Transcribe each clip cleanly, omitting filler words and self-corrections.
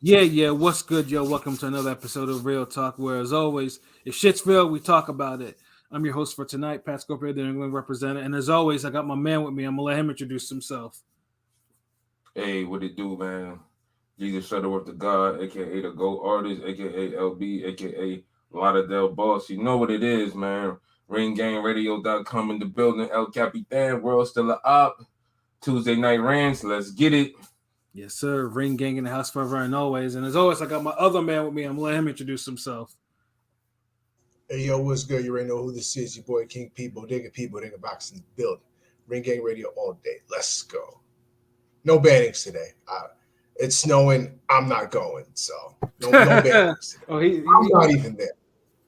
Yeah. What's good, yo? Welcome to another episode of Real Talk, where, as always, if shit's real, we talk about it. I'm your host for tonight, Pat Scorpio, the New England representative. And as always, I got my man with me. I'm going to let him introduce himself. Hey, what it do, man? Jesus Shuttleworth the God, aka the GOAT Artist, aka LB, aka Lauderdale Boss. You know what it is, man. RingGangRadio.com in the building. El Capitan, world still a op. Tuesday night rants. Let's get it. Yes, sir. Ring gang in the house forever and always. And as always, I got my other man with me. I'm going to let him introduce himself. Hey, yo, what's good? You already know who this is. Your boy King P, Bodega Box in the building. Ring Gang Radio all day. Let's go. No bannings today. It's snowing. I'm not going. So, no bannings today. I'm not even there.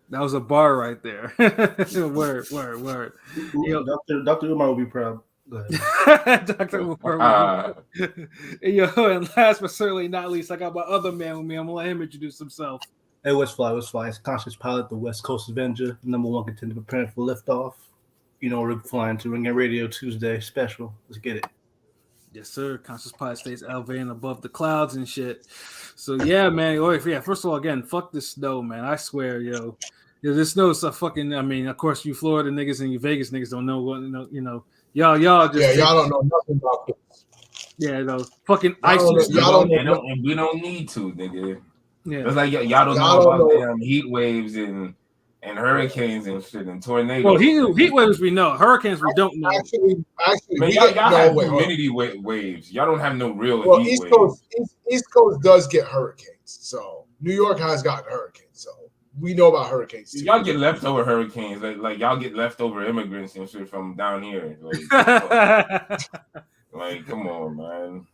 That was a bar right there. Word. Dr. Umar will be proud. Dr. Umar. Yo, and last but certainly not least, I got my other man with me. I'm going to let him introduce himself. Hey, what's fly? It's Conscious Pilot, the West Coast Avenger, number one contender preparing for liftoff. You know, we're flying to Ring Gang Radio Tuesday special. Let's get it. Yes, sir. Conscious Pilot stays elevating above the clouds and shit. So, yeah, man. First of all, again, fuck this snow, man. I swear, yo. This snow is a fucking, of course, you Florida niggas and you Vegas niggas don't know what, y'all just. Yeah, y'all don't know nothing about this. Yeah, fucking ice. Y'all don't and we don't need to, nigga. Yeah. It's like y'all don't know about damn heat waves and hurricanes and shit and tornadoes. Well, heat waves we know. Hurricanes we don't know. Actually, man, y'all have humidity waves. Y'all don't have no real heat waves. East Coast does get hurricanes. So New York has gotten hurricanes. So we know about hurricanes too. Y'all get leftover hurricanes. Like y'all get leftover immigrants and shit from down here. Like come on, man.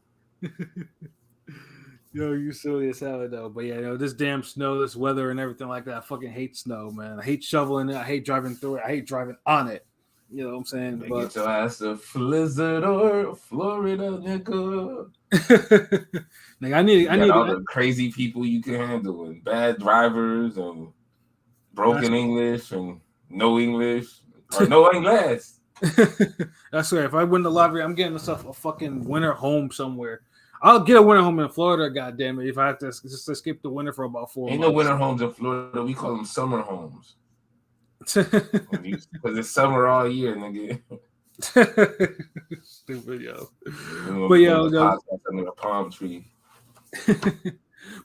Yo, you silly as hell though. But yeah, this damn snow, this weather and everything like that. I fucking hate snow, man. I hate shoveling it. I hate driving through it. I hate driving on it. You know what I'm saying? Get your ass to Blizzard or Florida, nigga. Like, I need all the crazy people you can handle and bad drivers and broken English and no English or no English. I swear, if I win the lottery, I'm getting myself a fucking winter home somewhere. I'll get a winter home in Florida, goddamn it! If I have to just escape the winter for about 4 months. Ain't no winter homes in Florida. We call them summer homes. Because it's summer all year, nigga. Stupid, yo. But yo, under a palm tree.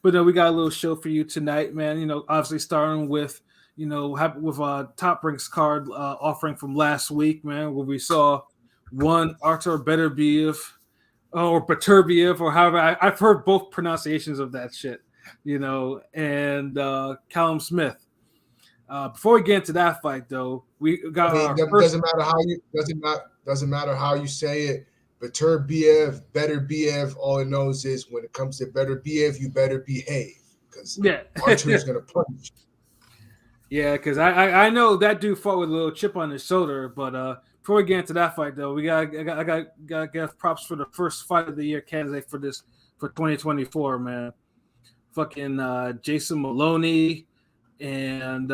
But then we got a little show for you tonight, man. Obviously starting with with Top Ranks card offering from last week, man, where we saw one Artur Beterbiev. Or Beterbiev, or however I've heard both pronunciations of that shit, and Callum Smith. Before we get into that fight, though, we got. Doesn't matter how you say it. Beterbiev. All it knows is when it comes to Beterbiev, you better behave because Artur is gonna punish you. Yeah, because I know that dude fought with a little chip on his shoulder, but before we get into that fight, though, I got give props for the first fight of the year candidate for 2024, man. Fucking Jason Maloney and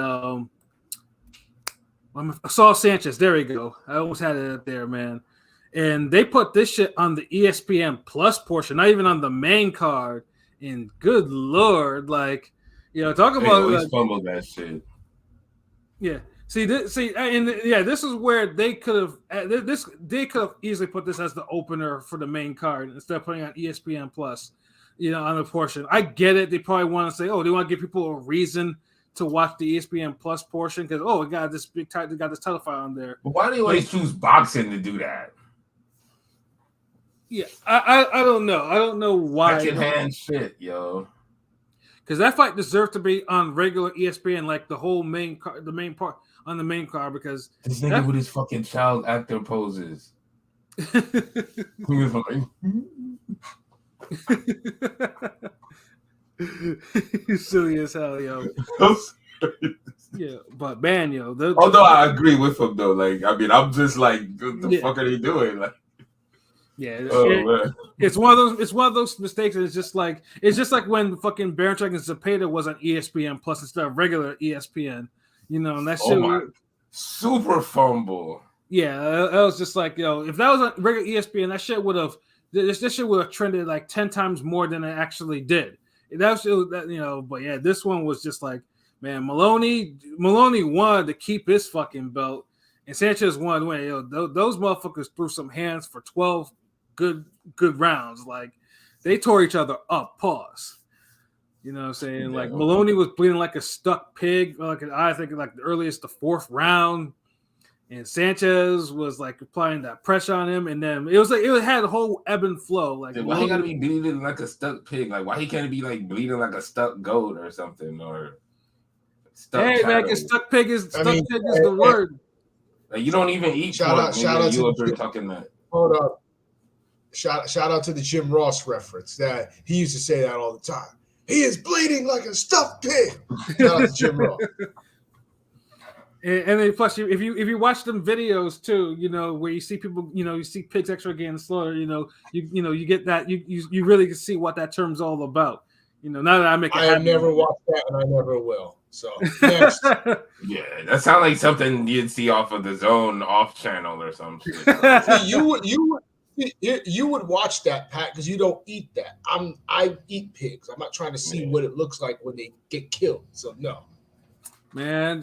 Saul Sanchez. There we go. I almost had it up there, man. And they put this shit on the ESPN Plus portion, not even on the main card. And good lord, talk about always fumble that shit. Yeah. This is where they could have easily put this as the opener for the main card instead of putting on ESPN Plus, on the portion. I get it. They probably want to say, they want to give people a reason to watch the ESPN Plus portion because we got this big title, they got this title fight on there. But why do you always choose boxing to do that? Yeah, I don't know. I don't know why. Secondhand shit, yo. Because that fight deserved to be on regular ESPN, like the whole main card, the main part. On the main card because this nigga with his fucking child actor poses. He was like, silly as hell, yo. Yeah, but man, yo. Although I agree with him though, I'm just like, what the fuck are they doing? Like, yeah, it's one of those mistakes. It's just like when fucking Baron and Zepeda was on ESPN Plus instead of regular ESPN. And that shit super fumble. Yeah, that was just like, if that was on regular ESPN, that shit would have this shit would have trended like 10 times more than it actually did. That's that. But yeah, this one was just like, man, Maloney wanted to keep his fucking belt, and Sanchez wanted to win. Those motherfuckers threw some hands for 12 good rounds. Like they tore each other up. Pause. You know what I'm saying? Like Maloney was bleeding like a stuck pig. Like I think like the earliest the 4th round, and Sanchez was like applying that pressure on him, and then it had a whole ebb and flow. Like why he gotta be bleeding like a stuck pig? Like why he can't be like bleeding like a stuck goat or something or stuck? Hey man, because stuck pig is the word. Like, you don't even eat. Shout out to talking that. Hold up. Shout out to the Jim Ross reference that he used to say that all the time. He is bleeding like a stuffed pig. Shout out to Jim Ross. And then plus, if you watch them videos too, where you see people, you see pigs actually getting slaughtered, you get that you really can see what that term's all about. Now that I have never watched that and I never will. So next. Yeah, that sounds like something you'd see off of the Zone off channel or something. You would watch that, Pat, because you don't eat that. I eat pigs. I'm not trying to see what it looks like when they get killed. So no. Man,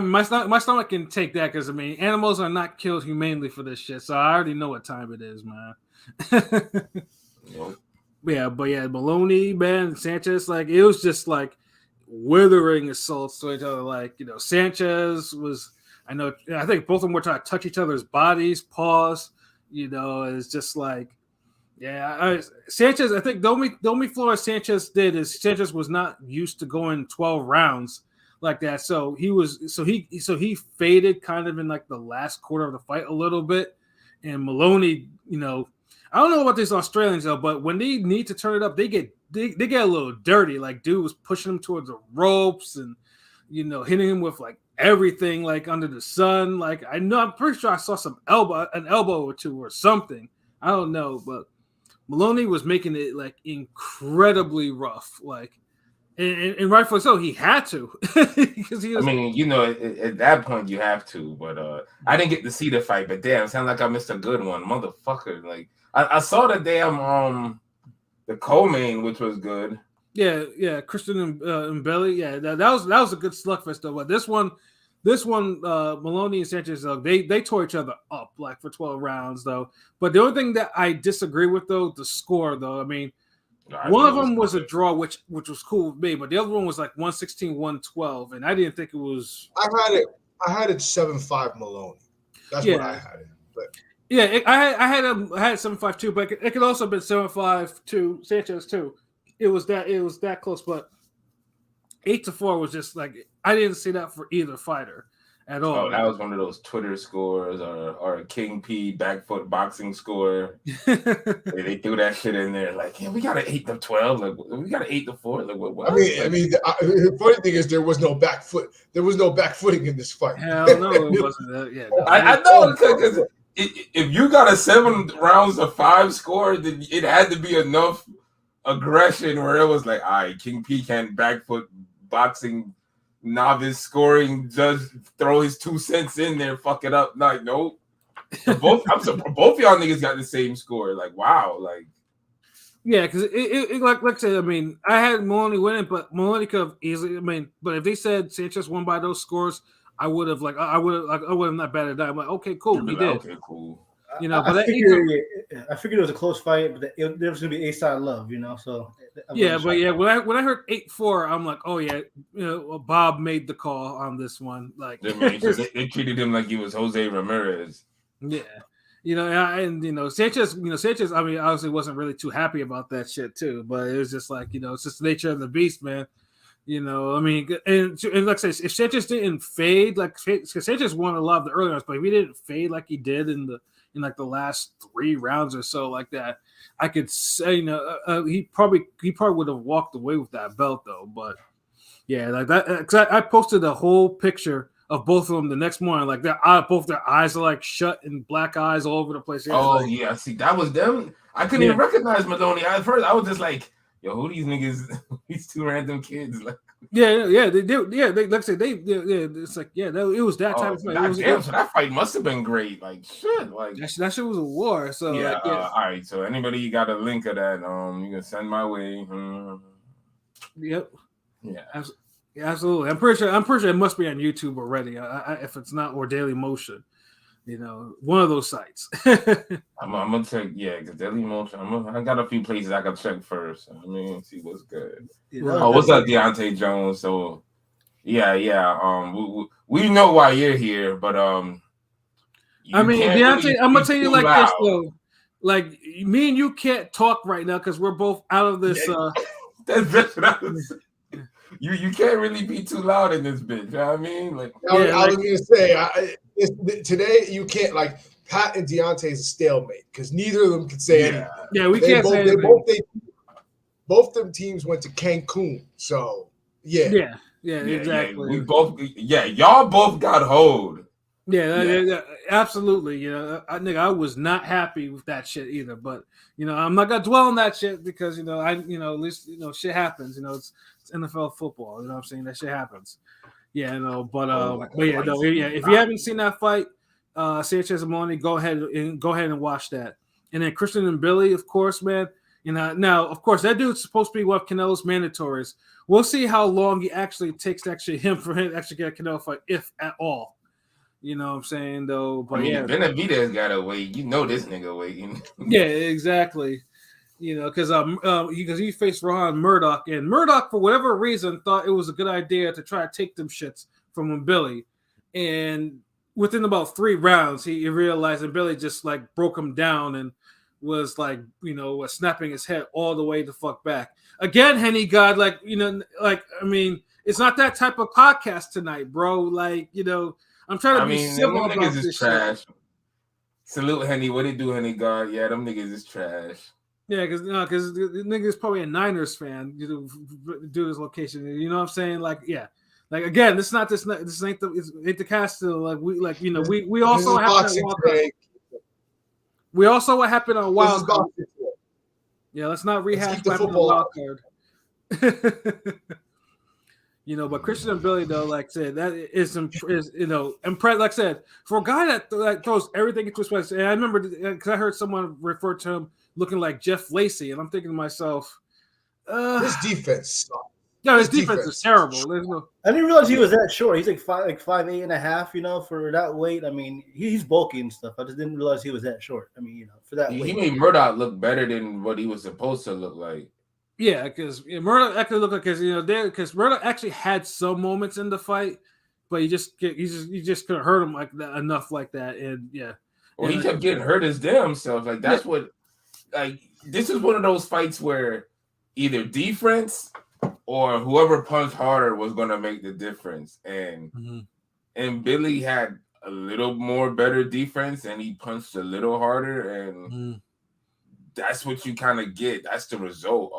my stomach can take that because animals are not killed humanely for this shit. So I already know what time it is, man. But Maloney, man, Sanchez, like it was just like withering assaults to each other. Like Sanchez was, I think both of them were trying to touch each other's bodies, paws. It's just like, Sanchez. I think the only flaw Sanchez did is Sanchez was not used to going 12 rounds like that. So he faded kind of in like the last quarter of the fight a little bit. And Maloney, I don't know about these Australians though, but when they need to turn it up, they get a little dirty. Like dude was pushing him towards the ropes and hitting him with like everything like under the sun. Like I'm pretty sure I saw an elbow or two or something. I don't know, but Maloney was making it like incredibly rough. Like and rightfully so, he had to because he was. At that point you have to, but I didn't get to see the fight. But damn, it sounded like I missed a good one, motherfucker. Like I saw the damn the co-main, which was good. Yeah, Christian and Belly. Yeah, that was a good slugfest though. But this one, Maloney and Sanchez, they tore each other up like for 12 rounds though. But the only thing that I disagree with though, the score though. One of them was a draw, which was cool with me, but the other one was like 116-112, and I didn't think it was. I had it 7-5 Maloney. That's what I had it. But yeah, I had 7-5 too, but it could also have been 7-5 to Sanchez too. It was that close, but 8-4 was just like I didn't see that for either fighter at all. Oh, that was one of those Twitter scores or a King P back foot boxing score. They threw that shit in there like, yeah, we got an 8-12, like we got an 8-4. Like what? The funny thing is there was no back foot. There was no back footing in this fight. Hell no, it wasn't that. Yeah, no. I know because if you got a 7 rounds of 5 score, then it had to be enough aggression where it was like, all right, King P can't back foot boxing novice scoring, just throw his 2 cents in there, fuck it up. Like, nope. Both y'all niggas got the same score. Like, wow. Like, yeah, because it like I said, I had Maloney winning, but Maloney could have easily. But if they said Sanchez won by those scores, I would have not batted that. I'm like, okay, cool, he did. Okay, cool. I figured it was a close fight, but there was gonna be A-side love, So when I heard 8-4, I'm like, oh yeah, Bob made the call on this one. Like they treated him like he was Jose Ramirez. Yeah, Sanchez. Sanchez. Obviously wasn't really too happy about that shit too, but it was just like it's just the nature of the beast, man. And like I say, if Sanchez didn't fade, because Sanchez won a lot of the early rounds, but if he didn't fade like he did in the last 3 rounds or so like that, I could say he probably would have walked away with that belt though. But yeah, like that, because I posted a whole picture of both of them the next morning, like both their eyes are like shut and black eyes all over the place. Yeah, see, that was them. I couldn't even recognize Maloney at first. I was just like, yo, who these niggas? These 2 random kids. Like, Yeah. They did. Yeah, they like I said, it's like it was that type of fight. Damn, so that fight must have been great. Like shit, like that shit was a war. So yeah. All right. So anybody got a link of that? You can send my way. Yep. Yeah. Absolutely. I'm pretty sure it must be on YouTube already. If it's not, or Daily Motion, one of those sites. I'm gonna check, because Daily Motion. I got a few places I can check first. I mean, see what's good. What's up, Deontay Jones? So, yeah. We know why you're here, but I mean, Deontay, really I'm gonna tell you like this though. Like me and you can't talk right now because we're both out of this. That's what I was saying. You can't really be too loud in this bitch. You know what I mean? Like, I was gonna say today you can't, like, Pat and Deontay is a stalemate because neither of them can say anything. Yeah, we can't say anything. Both them teams went to Cancun, so yeah, exactly. Y'all both got hold. Yeah, absolutely. I was not happy with that shit either. But I'm not gonna dwell on that shit because at least shit happens. It's NFL football. You know what I'm saying? That shit happens. Yeah, if you haven't seen that fight, Sanchez Amoni, go ahead and watch that. And then Christian and Billy, of course, man. Now of course that dude's supposed to be one of Canelo's mandatories. We'll see how long he actually takes for him to actually get a Canelo fight, if at all. You know what I'm saying, though? But Benavidez gotta wait. This nigga waiting. Yeah, exactly. Because he faced Rohan Murdoch, and Murdoch, for whatever reason, thought it was a good idea to try to take them shits from Billy. And within about 3 rounds, he realized that Billy just like broke him down and was like, was snapping his head all the way the fuck back. Again, Henny God, it's not that type of podcast tonight, bro. Like, I'm trying to be civil about niggas this is trash. Shit. Salute Henny. What it do, Henny God? Yeah, them niggas is trash. Yeah, because the nigga's probably a Niners fan. Do this location. You know what I'm saying? Like, yeah. Like again, this ain't the cast still. Like we also what happened on Wild Card. Yeah, let's not rehash what happened on Wild Card. But Christian and Billy, though, like I said, that is impressive. Like I said, for a guy that throws everything into his place, and I remember because I heard someone refer to him looking like Jeff Lacey, and I'm thinking to myself, his defense sucks. No, his defense is terrible. I didn't realize he was that short. He's like 5'8.5", for that weight. I mean, he's bulky and stuff. I just didn't realize he was that short. I mean, for that weight. He made Murdoch look better than what he was supposed to look like. Yeah, because Murdoch actually looked like because Murdoch actually had some moments in the fight, but you just couldn't hurt him like that enough like that, and yeah. Well, he kept getting hurt his damn self. Like that's what. Like this is one of those fights where either defense or whoever punched harder was going to make the difference, and Billy had a little more better defense, and he punched a little harder, and. That's what you kind of get. That's the result.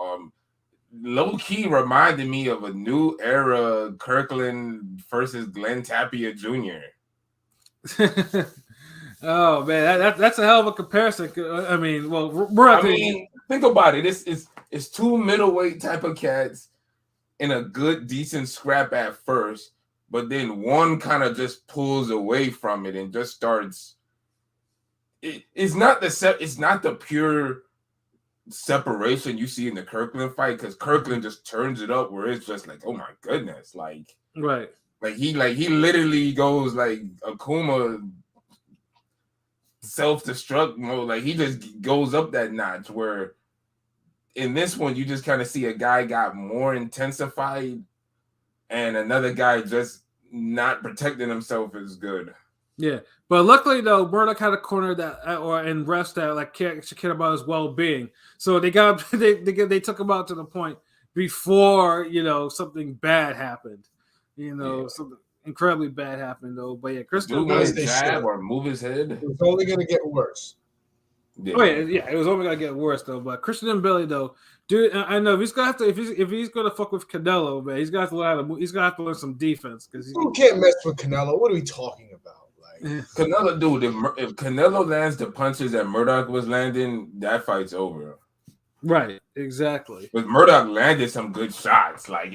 Low key reminded me of a new era Kirkland versus Glenn Tapia Jr. Oh man, that's a hell of a comparison. I mean, think about it. It's 2 middleweight type of cats in a good, decent scrap at first, but then one kind of just pulls away from it and just starts. It's not the pure separation you see in the Kirkland fight, because Kirkland just turns it up where it's just like, oh my goodness, like right, like he literally goes like Akuma self-destruct mode, like he just goes up that notch, where in this one you just kind of see a guy got more intensified and another guy just not protecting himself as good. Yeah, but luckily though, Murdoch had a corner and rest that like cared about his well-being. So they took him out to the point before something bad happened. Something incredibly bad happened though. But yeah, Christian jab or move his head. It was only going to get worse. Yeah. Oh yeah, it was only going to get worse though. But Christian and Billy though, dude, I know if he's gonna fuck with Canelo, man, he's gonna have to learn some defense because you can't mess with Canelo. What are we talking about? Canelo, dude, if Canelo lands the punches that Murdoch was landing, that fight's over. Right, exactly. But Murdoch landed some good shots. Like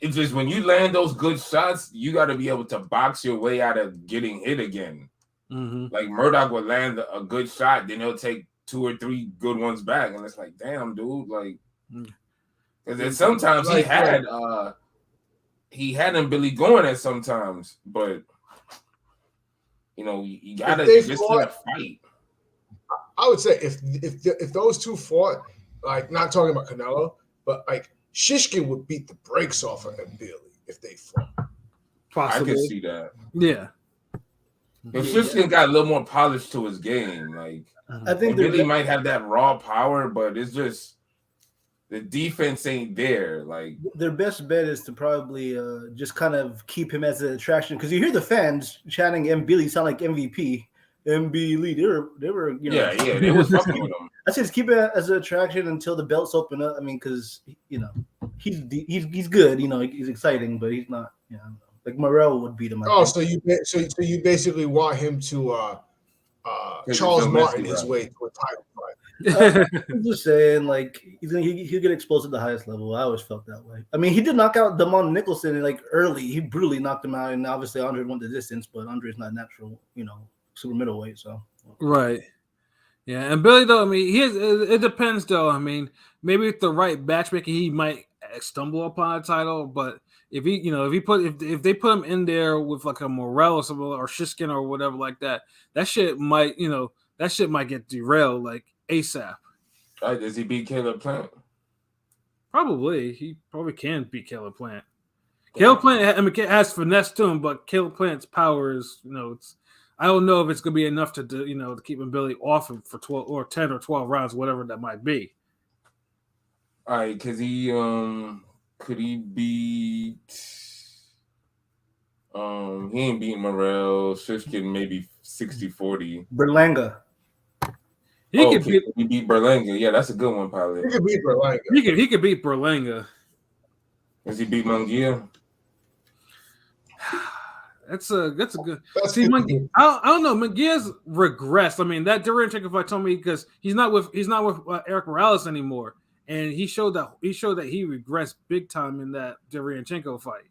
it's just when you land those good shots, you got to be able to box your way out of getting hit again. Mm-hmm. Like Murdoch would land a good shot, then he'll take 2 or 3 good ones back, and it's like, damn, dude, like, because sometimes he had him Billy going at sometimes, but you gotta just in a fight. I would say if those two fought, like not talking about Canelo, but like Shishkin would beat the brakes off of him Billy if they fought. Possibly. I can see that. Yeah. If Shishkin got a little more polish to his game, like I think Billy might have that raw power, but it's just the defense ain't there. Like their best bet is to probably just kind of keep him as an attraction because you hear the fans chanting "M Billy" sound like MVP. MB Lee, they were they was fucking with him. I say just keep it as an attraction until the belts open up. I mean, because he's good, he's exciting, but he's not, like Morrell would beat him. So you basically want him to Charles Martin his way to a title fight. I'm just saying, like he'll get exposed at the highest level. I always felt that way. I mean, he did knock out Damon Nicholson early. He brutally knocked him out, and obviously Andre won the distance, but Andre's not natural, super middleweight. So right, yeah. And Billy, though, I mean, it depends, though. I mean, maybe with the right matchmaking, he might stumble upon a title, but if if they put him in there with like a Morrell or something or Shishkin or whatever like that, that shit might get derailed like ASAP. Right? Does he beat Caleb Plant? Probably. He probably can beat Caleb Plant. Caleb Plant, has finesse to him, but Caleb Plant's power is, I don't know if it's going to be enough to do, to keep Billy off him for 12 or 10 or 12 rounds, whatever that might be. All right, because could he beat? He ain't beat Morrell. Shishkin maybe 60-40. Berlanga. He beat Berlanga. Yeah, that's a good one, pilot. He could beat Berlanga. He could beat Berlanga. Does he beat Munguia? That's a good. See, I don't know. Munguia's regressed. I mean, that Derevyanchenko fight told me because he's not with Eric Morales anymore, and he showed that he regressed big time in that Derevyanchenko fight.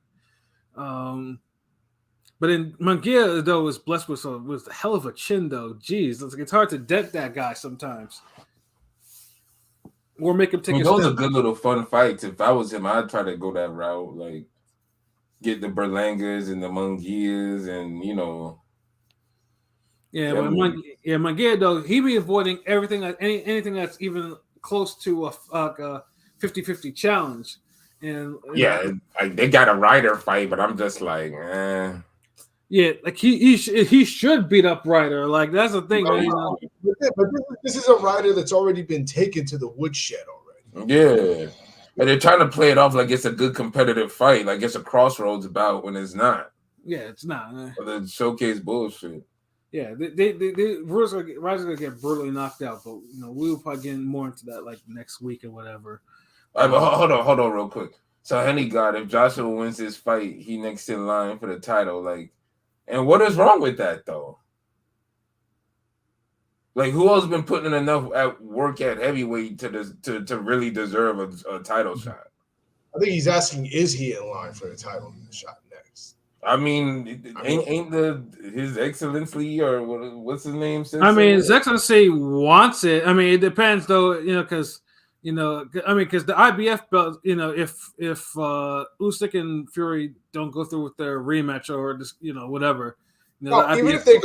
But in Munguia, though, was blessed with a hell of a chin, though. Jeez, it's hard to dent that guy sometimes, or make him take. Those are good little fun fights. If I was him, I'd try to go that route, like get the Berlangas and the Munguias, and Yeah, but Munguia, though, he be avoiding everything, anything that's even close to a 50-50 challenge. And like they got a Ryder fight, but I'm just like, Yeah, like he should beat up Ryder. Like that's the thing. But this is a Ryder that's already been taken to the woodshed already. Yeah, and they're trying to play it off like it's a good competitive fight, like it's a crossroads bout when it's not. Yeah, it's not. Or the showcase bullshit. Yeah, Ryder's gonna get brutally knocked out, but we'll probably get more into that like next week or whatever. All right, but hold on real quick. So Henny God, if Joshua wins this fight, he next in line for the title. Like, and what is wrong with that though? Like, who else been putting in enough work at heavyweight to really deserve a title shot? I think he's asking, is he in line for the title shot next? I mean, ain't His Excellency or what's his name? I mean, His Excellency wants it. I mean, it depends though, because because the IBF belt, if Usyk and Fury don't go through with their rematch or just whatever, even if they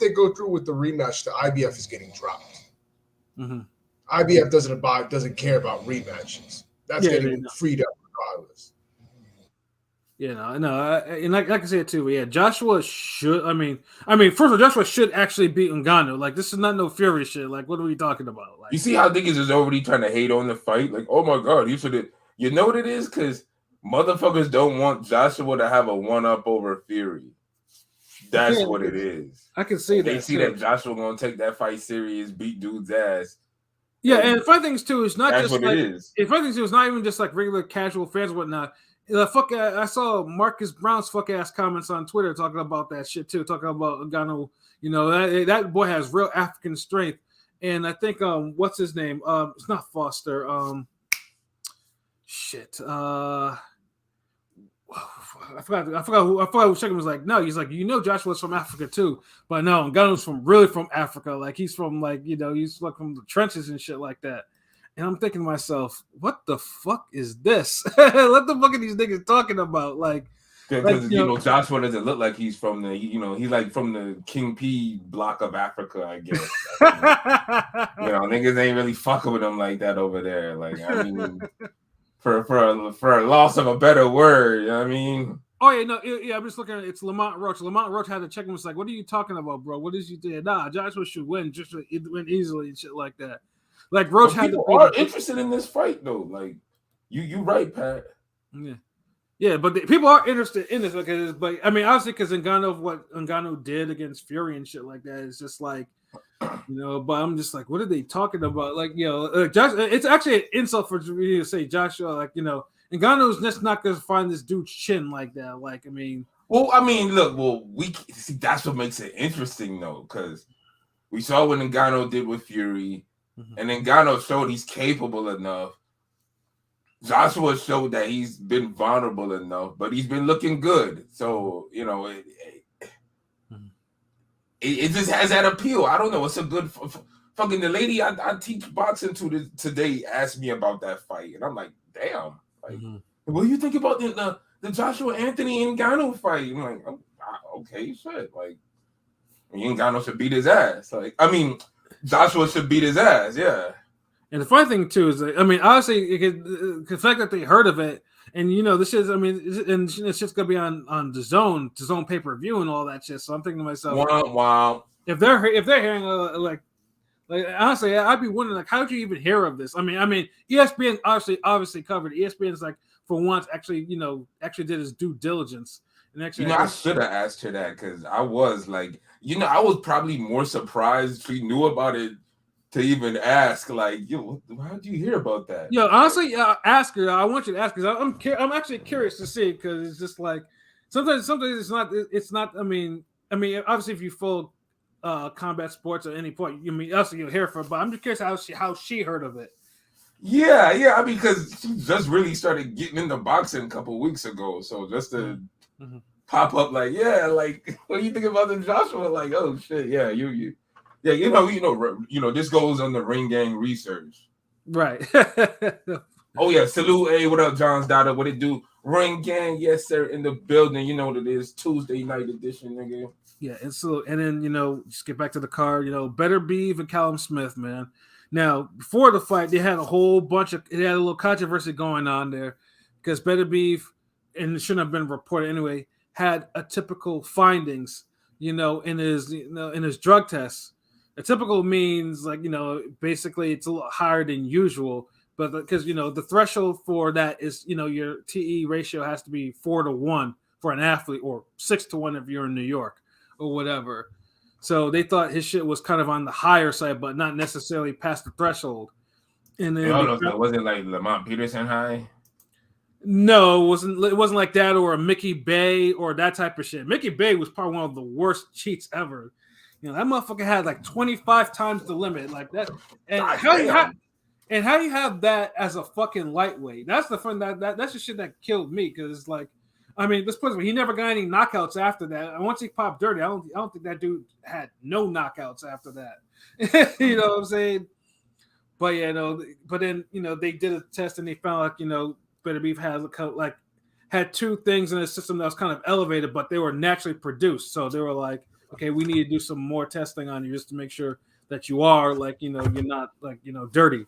go through with the rematch, the IBF is getting dropped. Mm-hmm. IBF doesn't care about rematches. That's getting freed up regardless. And like I said too, yeah, Joshua should. I mean, first of all, Joshua should actually beat Ngannou. Like, this is not no Fury shit. Like, what are we talking about? Like, you see how niggas is already trying to hate on the fight? Like, oh my god, you should have. You know what it is? Because motherfuckers don't want Joshua to have a one-up over Fury. That's what it is. I can see that. They see that Joshua gonna take that fight serious, beat dude's ass. Yeah, and funny things too, it's not just like it is. Funny things too, it's not even just like regular casual fans and whatnot. I saw Marcus Brown's fuck ass comments on Twitter talking about that shit too, talking about Ngannou. That boy has real African strength, and I think what's his name? It's not Foster. shit. I forgot who second was like. No, he's like, Joshua's from Africa too, but no, Ngannou's really from Africa. Like he's from he's like from the trenches and shit like that. And I'm thinking to myself, what the fuck is this? What the fuck are these niggas talking about? Like, because Joshua doesn't look like he's from the he's like from the King P block of Africa, I guess. Niggas ain't really fucking with him like that over there. Like, I mean, for a loss of a better word, you know what I mean? Oh yeah, I'm just looking at it. It's Lamont Roach. Lamont Roach had to check him. Was like, what are you talking about, bro? What is you did? Nah, Joshua should win, just win easily and shit like that. Like Roach had to are interested in this fight though. Like you right, Pat. Yeah, but people are interested in this because, but I mean, obviously, because Ngannou, what Ngannou did against Fury and shit like that is just like, But I'm just like, what are they talking about? Like, Josh, it's actually an insult for me to say Joshua, like, Ngannou's just not gonna find this dude's chin like that. Like, I mean, we see that's what makes it interesting though, because we saw what Ngannou did with Fury, and Ngannou showed he's capable enough. Joshua showed that he's been vulnerable enough, but he's been looking good. So, it just has that appeal. I don't know. It's a good fucking the lady I teach boxing to today asked me about that fight, and I'm like, damn. Like, what do you think about the Joshua Anthony Ngannou fight? I'm like, okay, shit. Like, Ngannou should beat his ass. Like, I mean, Joshua should beat his ass. Yeah. And the funny thing too is, I mean, honestly, the fact that they heard of it, and this is, I mean, and it's just gonna be on the zone pay-per-view and all that shit. So I'm thinking to myself, wow. If they're hearing like honestly, I'd be wondering like, how did you even hear of this? I mean, ESPN obviously covered it. ESPN's like for once actually did his due diligence. And actually, I should have asked her that because I was like, I was probably more surprised she knew about it to even ask, like, how did you hear about that? Honestly, ask her. I want you to ask because I'm actually curious to see, because it's just like sometimes it's not. I mean, obviously, if you follow combat sports at any point, also you'll hear from her. But I'm just curious how she heard of it. Yeah. I mean, because she just really started getting into boxing a couple weeks ago, so just to pop up, like, like, what do you think about the Joshua? Like, oh shit, yeah, you. Yeah, this goes on the Ring Gang research. Right. Oh, yeah. Salute. Hey, what up, John's daughter? What it do? Ring Gang, yes, sir, in the building. You know what it is. Tuesday night edition, nigga. Yeah, and then, just get back to the card, Better Beef and Callum Smith, man. Now, before the fight, they had a little controversy going on there because Better Beef, and it shouldn't have been reported anyway, had atypical findings, in his drug tests. Atypical means like, basically it's a little higher than usual, but because, the threshold for that is, your TE ratio has to be 4-1 for an athlete, or 6-1 if you're in New York or whatever. So they thought his shit was kind of on the higher side, but not necessarily past the threshold. And then wasn't like Lamont Peterson high? No, it wasn't like that, or a Mickey Bay or that type of shit. Mickey Bay was probably one of the worst cheats ever. That motherfucker had like 25 times the limit, like that. And how do you have that as a fucking lightweight? That's the fun that's the shit that killed me, because it's like, I mean, let's put it, he never got any knockouts after that. And once he popped dirty, I don't think that dude had no knockouts after that. You know what I'm saying? But but then they did a test and they found like Better Beef had two things in the system that was kind of elevated, but they were naturally produced. So they were like, okay, we need to do some more testing on you just to make sure that you are like, you're not like, dirty,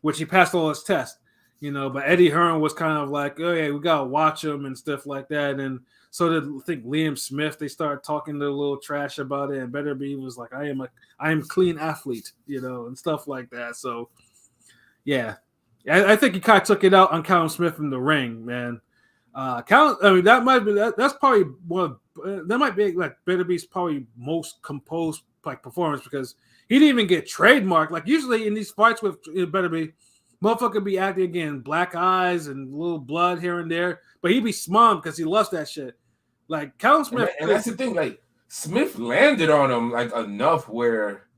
which he passed all his tests, but Eddie Hearn was kind of like, oh yeah, we got to watch him and stuff like that. And so did, I think, Liam Smith. They started talking a little trash about it, and Better Beef was like, I am a clean athlete, and stuff like that. So yeah, I think he kind of took it out on Callum Smith in the ring, man. Callum, I mean, that's probably that might be like Better Beef's probably most composed like performance, because he didn't even get trademarked. Like usually in these fights with Better Beef, motherfucker be acting again, black eyes and a little blood here and there, but he'd be smug because he loves that shit. Like Callum Smith, and that's the thing. Like Smith landed on him like enough where,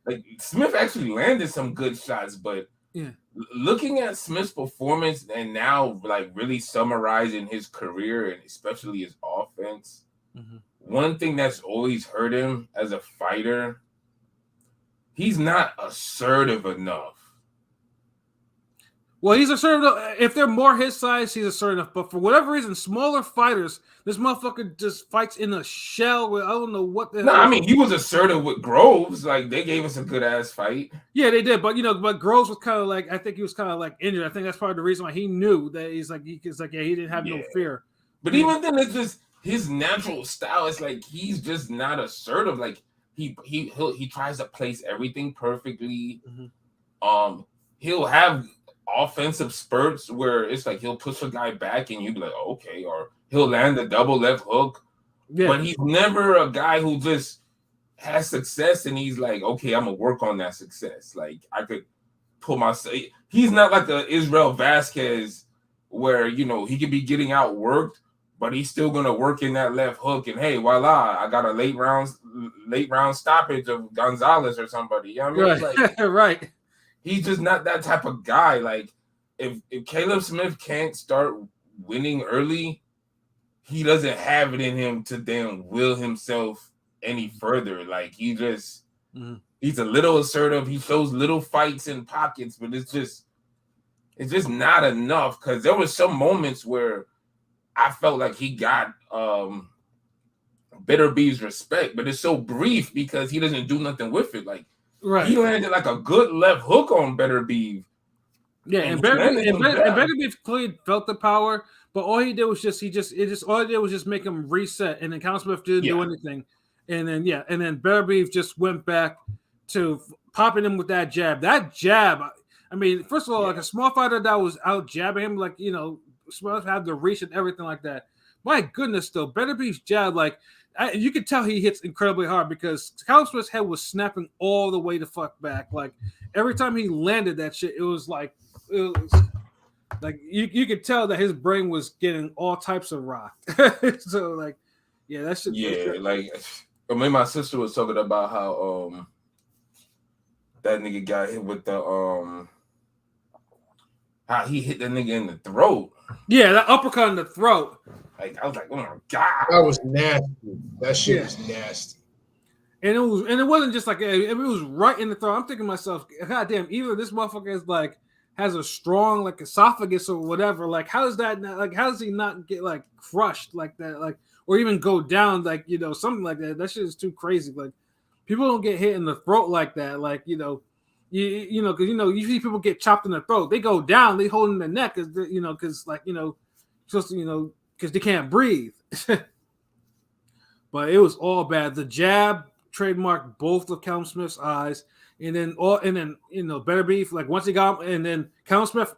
like Smith actually landed some good shots, but looking at Smith's performance and now like really summarizing his career and especially his offense, one thing that's always hurt him as a fighter, he's not assertive enough. Well, he's assertive. If they're more his size, he's assertive. But for whatever reason, smaller fighters, this motherfucker just fights in a shell. Where I don't know what the. No, I mean he was assertive with Groves. Like they gave us a good ass fight. Yeah, they did. But but Groves was kind of like, I think he was kind of like injured. I think that's part of the reason why he knew that he didn't have no fear. But even then, it's just his natural style. It's like he's just not assertive. Like he tries to place everything perfectly. He'll have offensive spurts where it's like he'll push a guy back and you'd be like, okay, or he'll land a double left hook. Yeah. But he's never a guy who just has success and he's like, okay, I'm gonna work on that success. Like I could pull myself. He's not like a Israel Vasquez where he could be getting outworked, but he's still gonna work in that left hook. And hey, voila, I got a late round stoppage of Gonzalez or somebody. You know what I mean? Right. Like, right. He's just not that type of guy. Like, if Caleb Smith can't start winning early, he doesn't have it in him to then will himself any further. Like, he's a little assertive. He shows little fights in pockets, but it's just not enough. Because there was some moments where I felt like he got Better Beef's respect, but it's so brief because he doesn't do nothing with it. Like, right. He landed like a good left hook on Better Beef. Yeah, and Better Beef clearly felt the power, but all he did was just make him reset, and then Callum Smith didn't do anything, and then Better Beef just went back to popping him with that jab. That jab, I mean, first of all, like a small fighter that was out jabbing him, like Smith had the reach and everything like that. My goodness, though, Better Beef's jab, like. You could tell he hits incredibly hard because Callum Smith's head was snapping all the way the fuck back. Like every time he landed that shit, it was like you could tell that his brain was getting all types of rocked. So like, yeah, that shit. Yeah, like I mean, my sister was talking about how that nigga got hit with the how he hit that nigga in the throat. Yeah, that uppercut in the throat. Like I was like, oh my god, that was nasty. That shit was nasty. And it wasn't just like it was right in the throat. I'm thinking to myself, god damn, either this motherfucker is like has a strong like esophagus or whatever. Like how does that not, like how does he not get like crushed like that, like or even go down like something like that? That shit is too crazy. Like people don't get hit in the throat like that. Like because you see people get chopped in the throat, they go down, they hold in the neck because because they can't breathe. But it was all bad. The jab trademarked both of Callum Smith's eyes, and then Better Beef, like once he got, and then Callum Smith,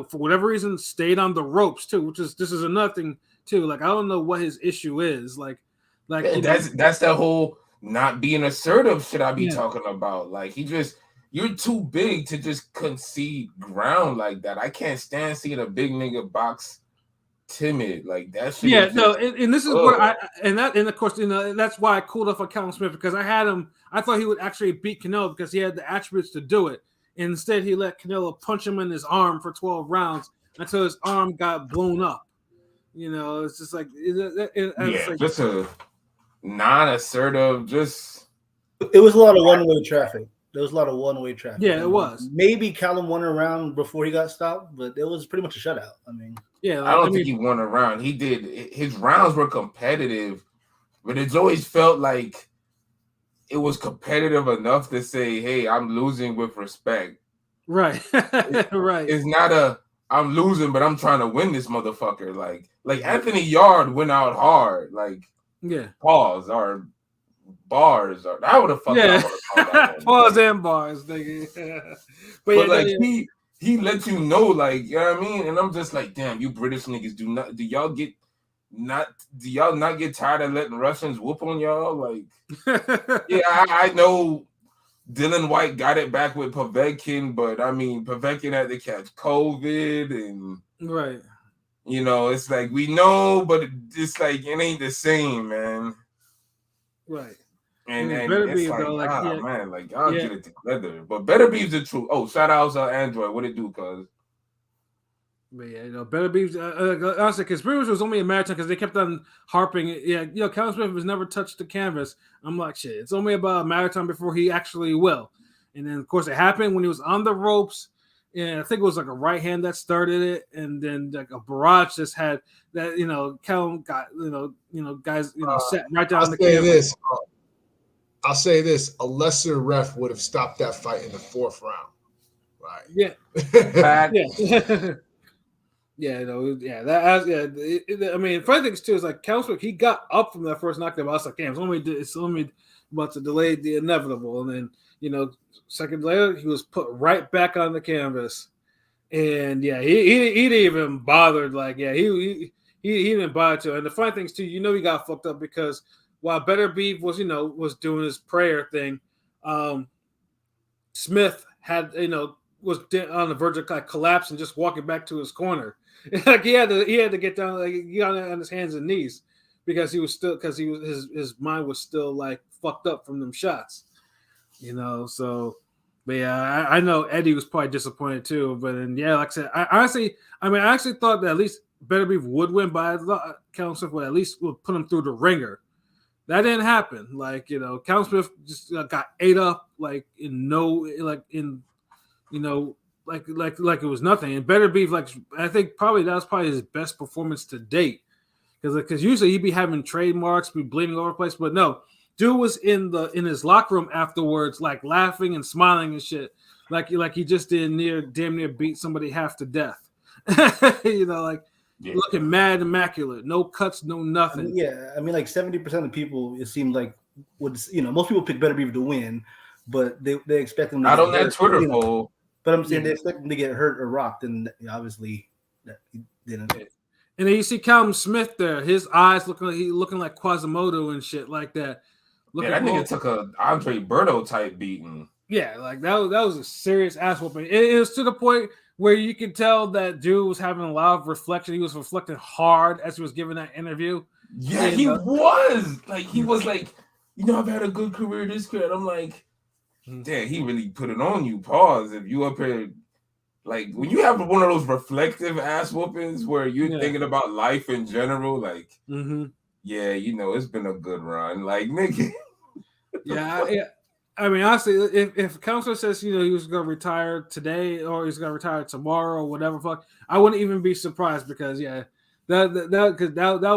for whatever reason, stayed on the ropes too, this is another thing too. Like I don't know what his issue is. Like that's the whole not being assertive shit I be talking about. Like you're too big to just concede ground like that. I can't stand seeing a big nigga box timid like that shit. Yeah, no, and this is what and of course that's why I cooled off on Callum Smith because I thought he would actually beat Canelo because he had the attributes to do it. And instead he let Canelo punch him in his arm for 12 rounds until his arm got blown up. It's just like just a non-assertive, just it was a lot of one-way traffic. There was a lot of one-way traffic. Yeah, it was. Maybe Callum won a round before he got stopped, but it was pretty much a shutout. I mean, I don't think he won a round. He did. His rounds were competitive, but it's always felt like it was competitive enough to say, "Hey, I'm losing with respect." Right, right. It's not I'm losing, but I'm trying to win this motherfucker. Like Anthony Yard went out hard. Like pause or bars or I would have fucked pause and bars, nigga. but like he let you know, like, you know what I mean? And I'm just like, damn, you British niggas do y'all not get tired of letting Russians whoop on y'all? Like, I know Dylan White got it back with Povetkin, but I mean Povetkin had to catch COVID and right. It's like we know, but it's like it ain't the same, man. Right. And Better it's Beef like, though, like man, like y'all yeah. get it together. But Better Beef's the truth. Oh, shout outs Android. What it do, cuz? But yeah, Better Beef. Honestly, because pretty much was only a marathon because they kept on harping. Yeah, Callum Smith has never touched the canvas. I'm like, shit, it's only about a marathon before he actually will. And then, of course, it happened when he was on the ropes. And I think it was like a right hand that started it, and then like a barrage just had that. Callum got guys set right down the canvas. I'll say this: a lesser ref would have stopped that fight in the 4th round. Right? Yeah. Yeah. I mean, funny thing too is like Callum Smith, he got up from that first knockdown. I was like, damn, it's only about to delay the inevitable, and then second later he was put right back on the canvas, and yeah, he didn't even bothered. Like, yeah, he didn't bother to. And the funny things too, he got fucked up because while Better Beef was doing his prayer thing, Smith had was on the verge of like collapse and just walking back to his corner. Like he had to get down, like he got on his hands and knees because his mind was still like fucked up from them shots, So, but yeah, I know Eddie was probably disappointed too. But then like I said, I actually thought that at least Better Beef would win, but I thought Callum Smith would at least put him through the ringer. That didn't happen. Like Callum Smith just got ate up like like it was nothing. And Better Beef, like I think that was probably his best performance to date, because usually he'd be having trademarks, be bleeding over the place, but no, dude was in his locker room afterwards, like laughing and smiling and shit, like he just damn near beat somebody half to death, looking mad, immaculate, no cuts, no nothing. I mean, like 70% of people, it seemed like most people pick Better Beef to win, but they expect them to not on that Twitter poll. But I'm saying they expect him to get hurt or rocked, and obviously that he didn't. And then you see Callum Smith there, his eyes looking like Quasimodo and shit like that. That nigga took a Andre Berto type beating. Yeah, like that was a serious ass whooping. It was to the point where you could tell that dude was having a lot of reflection. He was reflecting hard as he was giving that interview. Yeah, he was like, I've had a good career this career. And I'm like, damn, he really put it on you. Pause. If you up here, like when you have one of those reflective ass whoopings where you're thinking about life in general, like, it's been a good run. Like, nigga. Yeah. I mean, honestly, if Counselor says he was going to retire today or he's going to retire tomorrow or whatever, fuck, I wouldn't even be surprised because that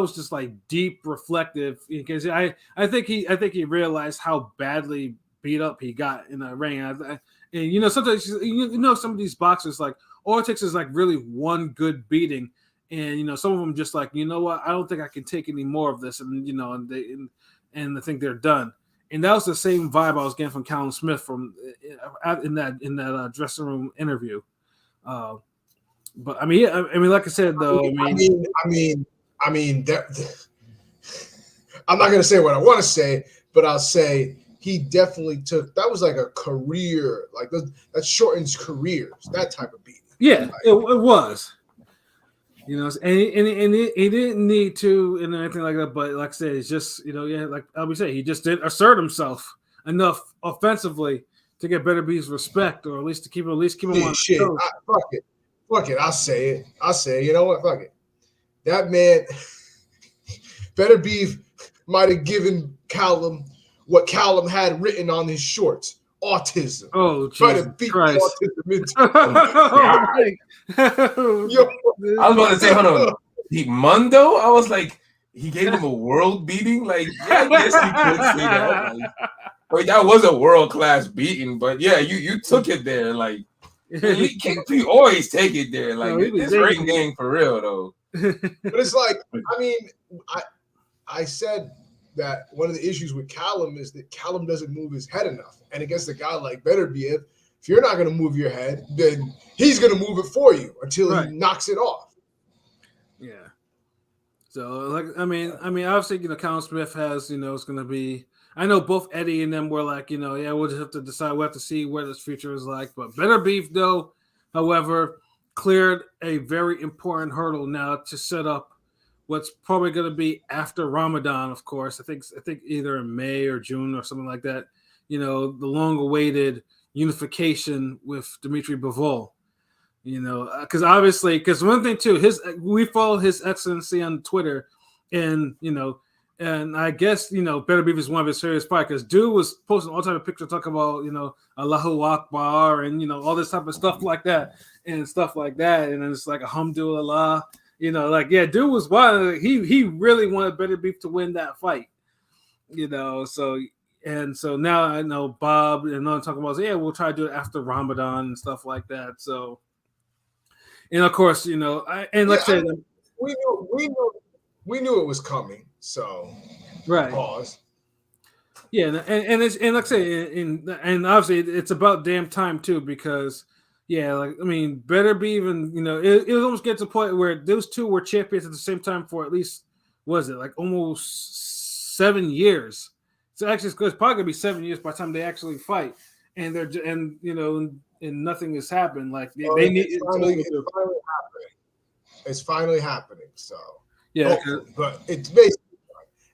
was just like deep reflective, because I think he realized how badly beat up he got in the ring, and sometimes some of these boxers, like all it takes is like really one good beating, and some of them just like, what, I don't think I can take any more of this, and and I think they're done. And that was the same vibe I was getting from Callum Smith in that dressing room interview. But I mean, like I said, though, I mean, that, I'm not gonna say what I want to say, but I'll say he definitely that was like a career, like that shortens careers, that type of beating. Yeah, it was. And he didn't need to and anything like that. But like I said, it's just like I would say, he just didn't assert himself enough offensively to get Better Beef's respect, or at least to keep him on. Shit, fuck it. I'll say it. You know what? Fuck it. That man, Better Beef might have given Callum what Callum had written on his shorts: autism. Oh, Jesus Christ! Autism into I was about to say, hold on, Mundo. I was like, he gave him a world beating. Like, yeah, I guess he could say that. Like, that was a world class beating, but yeah, you took it there. Like, King P always take it there. Like, this ring game for real though. But it's like, I mean, I said that one of the issues with Callum is that Callum doesn't move his head enough, and against a guy like Better Beef, if you're not going to move your head, then he's going to move it for you until he knocks it off. Yeah. So, like, I mean, obviously, Callum Smith has, it's going to be. I know both Eddie and them were like, we'll just have to decide. We'll have to see where this future is like. But Better Beef, though, however, cleared a very important hurdle now to set up what's probably going to be after Ramadan, of course. I think either in May or June or something like that. You know, the long-awaited unification with Dmitry Bivol. You know, because obviously, because one thing too, we follow His Excellency on Twitter, and you know, and I guess Better Beef is one of his serious fight because dude was posting all type of pictures talking about Allahu Akbar and all this type of stuff like that, and it's like Alhamdulillah, dude was wild. He really wanted Better Beef to win that fight, so now I know Bob and I'm talking about we'll try to do it after Ramadan and stuff like that. So, and of course we knew it was coming. So right. Pause. Yeah, and it's like I say, and obviously it's about damn time too because Better Beef and it almost gets to the point where those two were champions at the same time for at least almost 7 years. So actually, it's probably gonna be 7 years by the time they actually fight, and nothing has happened. Like they need it's finally happening. It's finally happening. So yeah, but it's basically.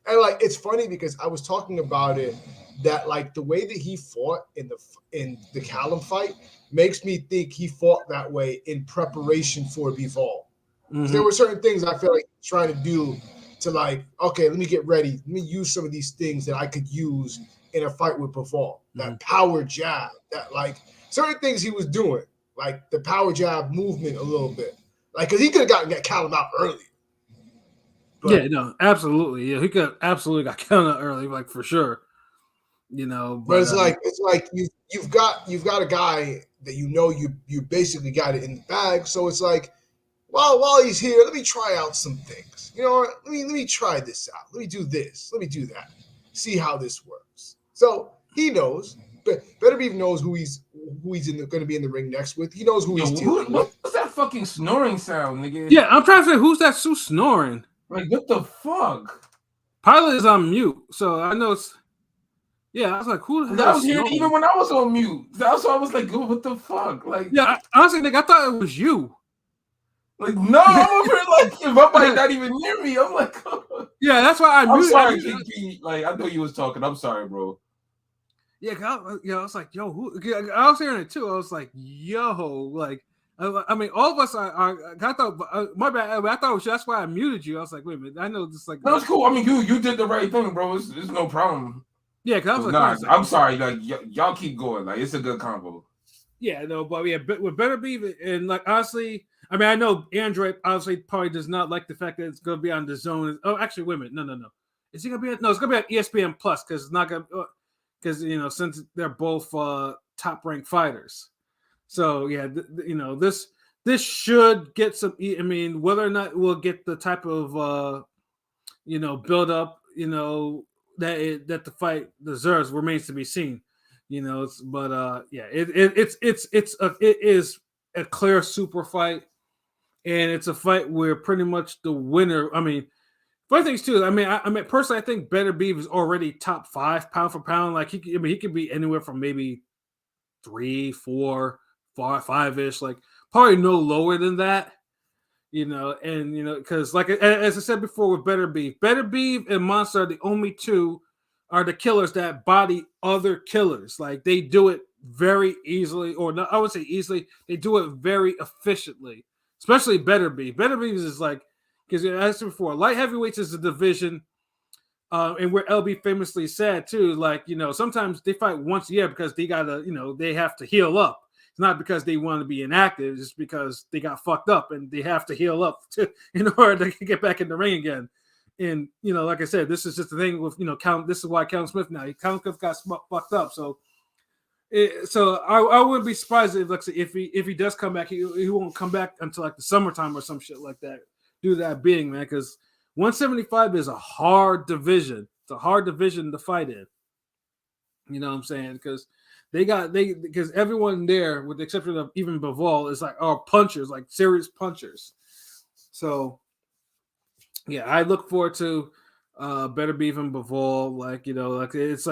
And it's funny because I was talking about it that the way that he fought in the Callum fight makes me think he fought that way in preparation for Bivol. Mm-hmm. There were certain things I feel like he's trying to do to okay, let me get ready. Let me use some of these things that I could use in a fight with Bivol. That power jab, that certain things he was doing, like the power jab movement a little bit. Because he could have gotten that Callum out early. But, absolutely. Yeah, he could have absolutely got counted early, for sure. But it's like you've got a guy that you basically got it in the bag. So it's while he's here, let me try out some things. Let me try this out. Let me do this. Let me do that. See how this works. So he knows. But Better Beef knows who he's going to be in the ring next with. He knows who he's dealing with. What's that fucking snoring sound, nigga? Yeah, I'm trying to say who's that snoring. What the fuck? Pilot is on mute, so I know it's. Yeah, I was like, who the hell? I was hearing even when I was on mute. That's why I was like, what the fuck? Honestly, I thought it was you. No, I'm over here if somebody not even near me, I'm like, yeah, that's why I'm sorry, KP. I know you was talking. I'm sorry, bro. Yeah, I was like, yo, who? I was hearing it too. I was like, yo, I mean, all of us are. I thought, my bad. I thought it was, that's why I muted you. I was like, wait a minute. I know this No, it's cool. I mean, you did the right thing, bro. It's no problem. Yeah, because I was I'm sorry. Y'all keep going. It's a good combo. Yeah, no, but with Better Beef and honestly, I mean, I know Android obviously probably does not like the fact that it's going to be on the Zone. Oh, actually, wait a minute. No. Is it going to be? No, it's going to be on ESPN Plus because it's not going to. Because since they're both top ranked fighters. So yeah, this should get some. I mean, whether or not we'll get the type of build up, that the fight deserves remains to be seen. It is a clear super fight, and it's a fight where pretty much the winner. I mean, funny things too. I mean, personally, I think Better Beef is already top 5 pound for pound. He could be anywhere from maybe 3, 4, 5-ish, probably no lower than that, because as I said before with Better Beef and Monster are the only two are the killers that body other killers. They do it very easily, or not, I would say easily. They do it very efficiently, especially Better Beef. Better Beef is because as I said before, light heavyweights is a division. And where LB famously said too, sometimes they fight once a year because they gotta, they have to heal up. It's not because they want to be inactive, it's just because they got fucked up and they have to heal up in order to get back in the ring again. And like I said, this is just the thing with this is why Callum Smith now. Callum Smith got fucked up, so I wouldn't be surprised if he does come back, he won't come back until the summertime or some shit like that. Do that being, man, because 175 is a hard division. It's a hard division to fight in. You know what I'm saying? Because because everyone there, with the exception of even Bivol, is are punchers, serious punchers. So yeah, I look forward to Better Beef and Bivol. It's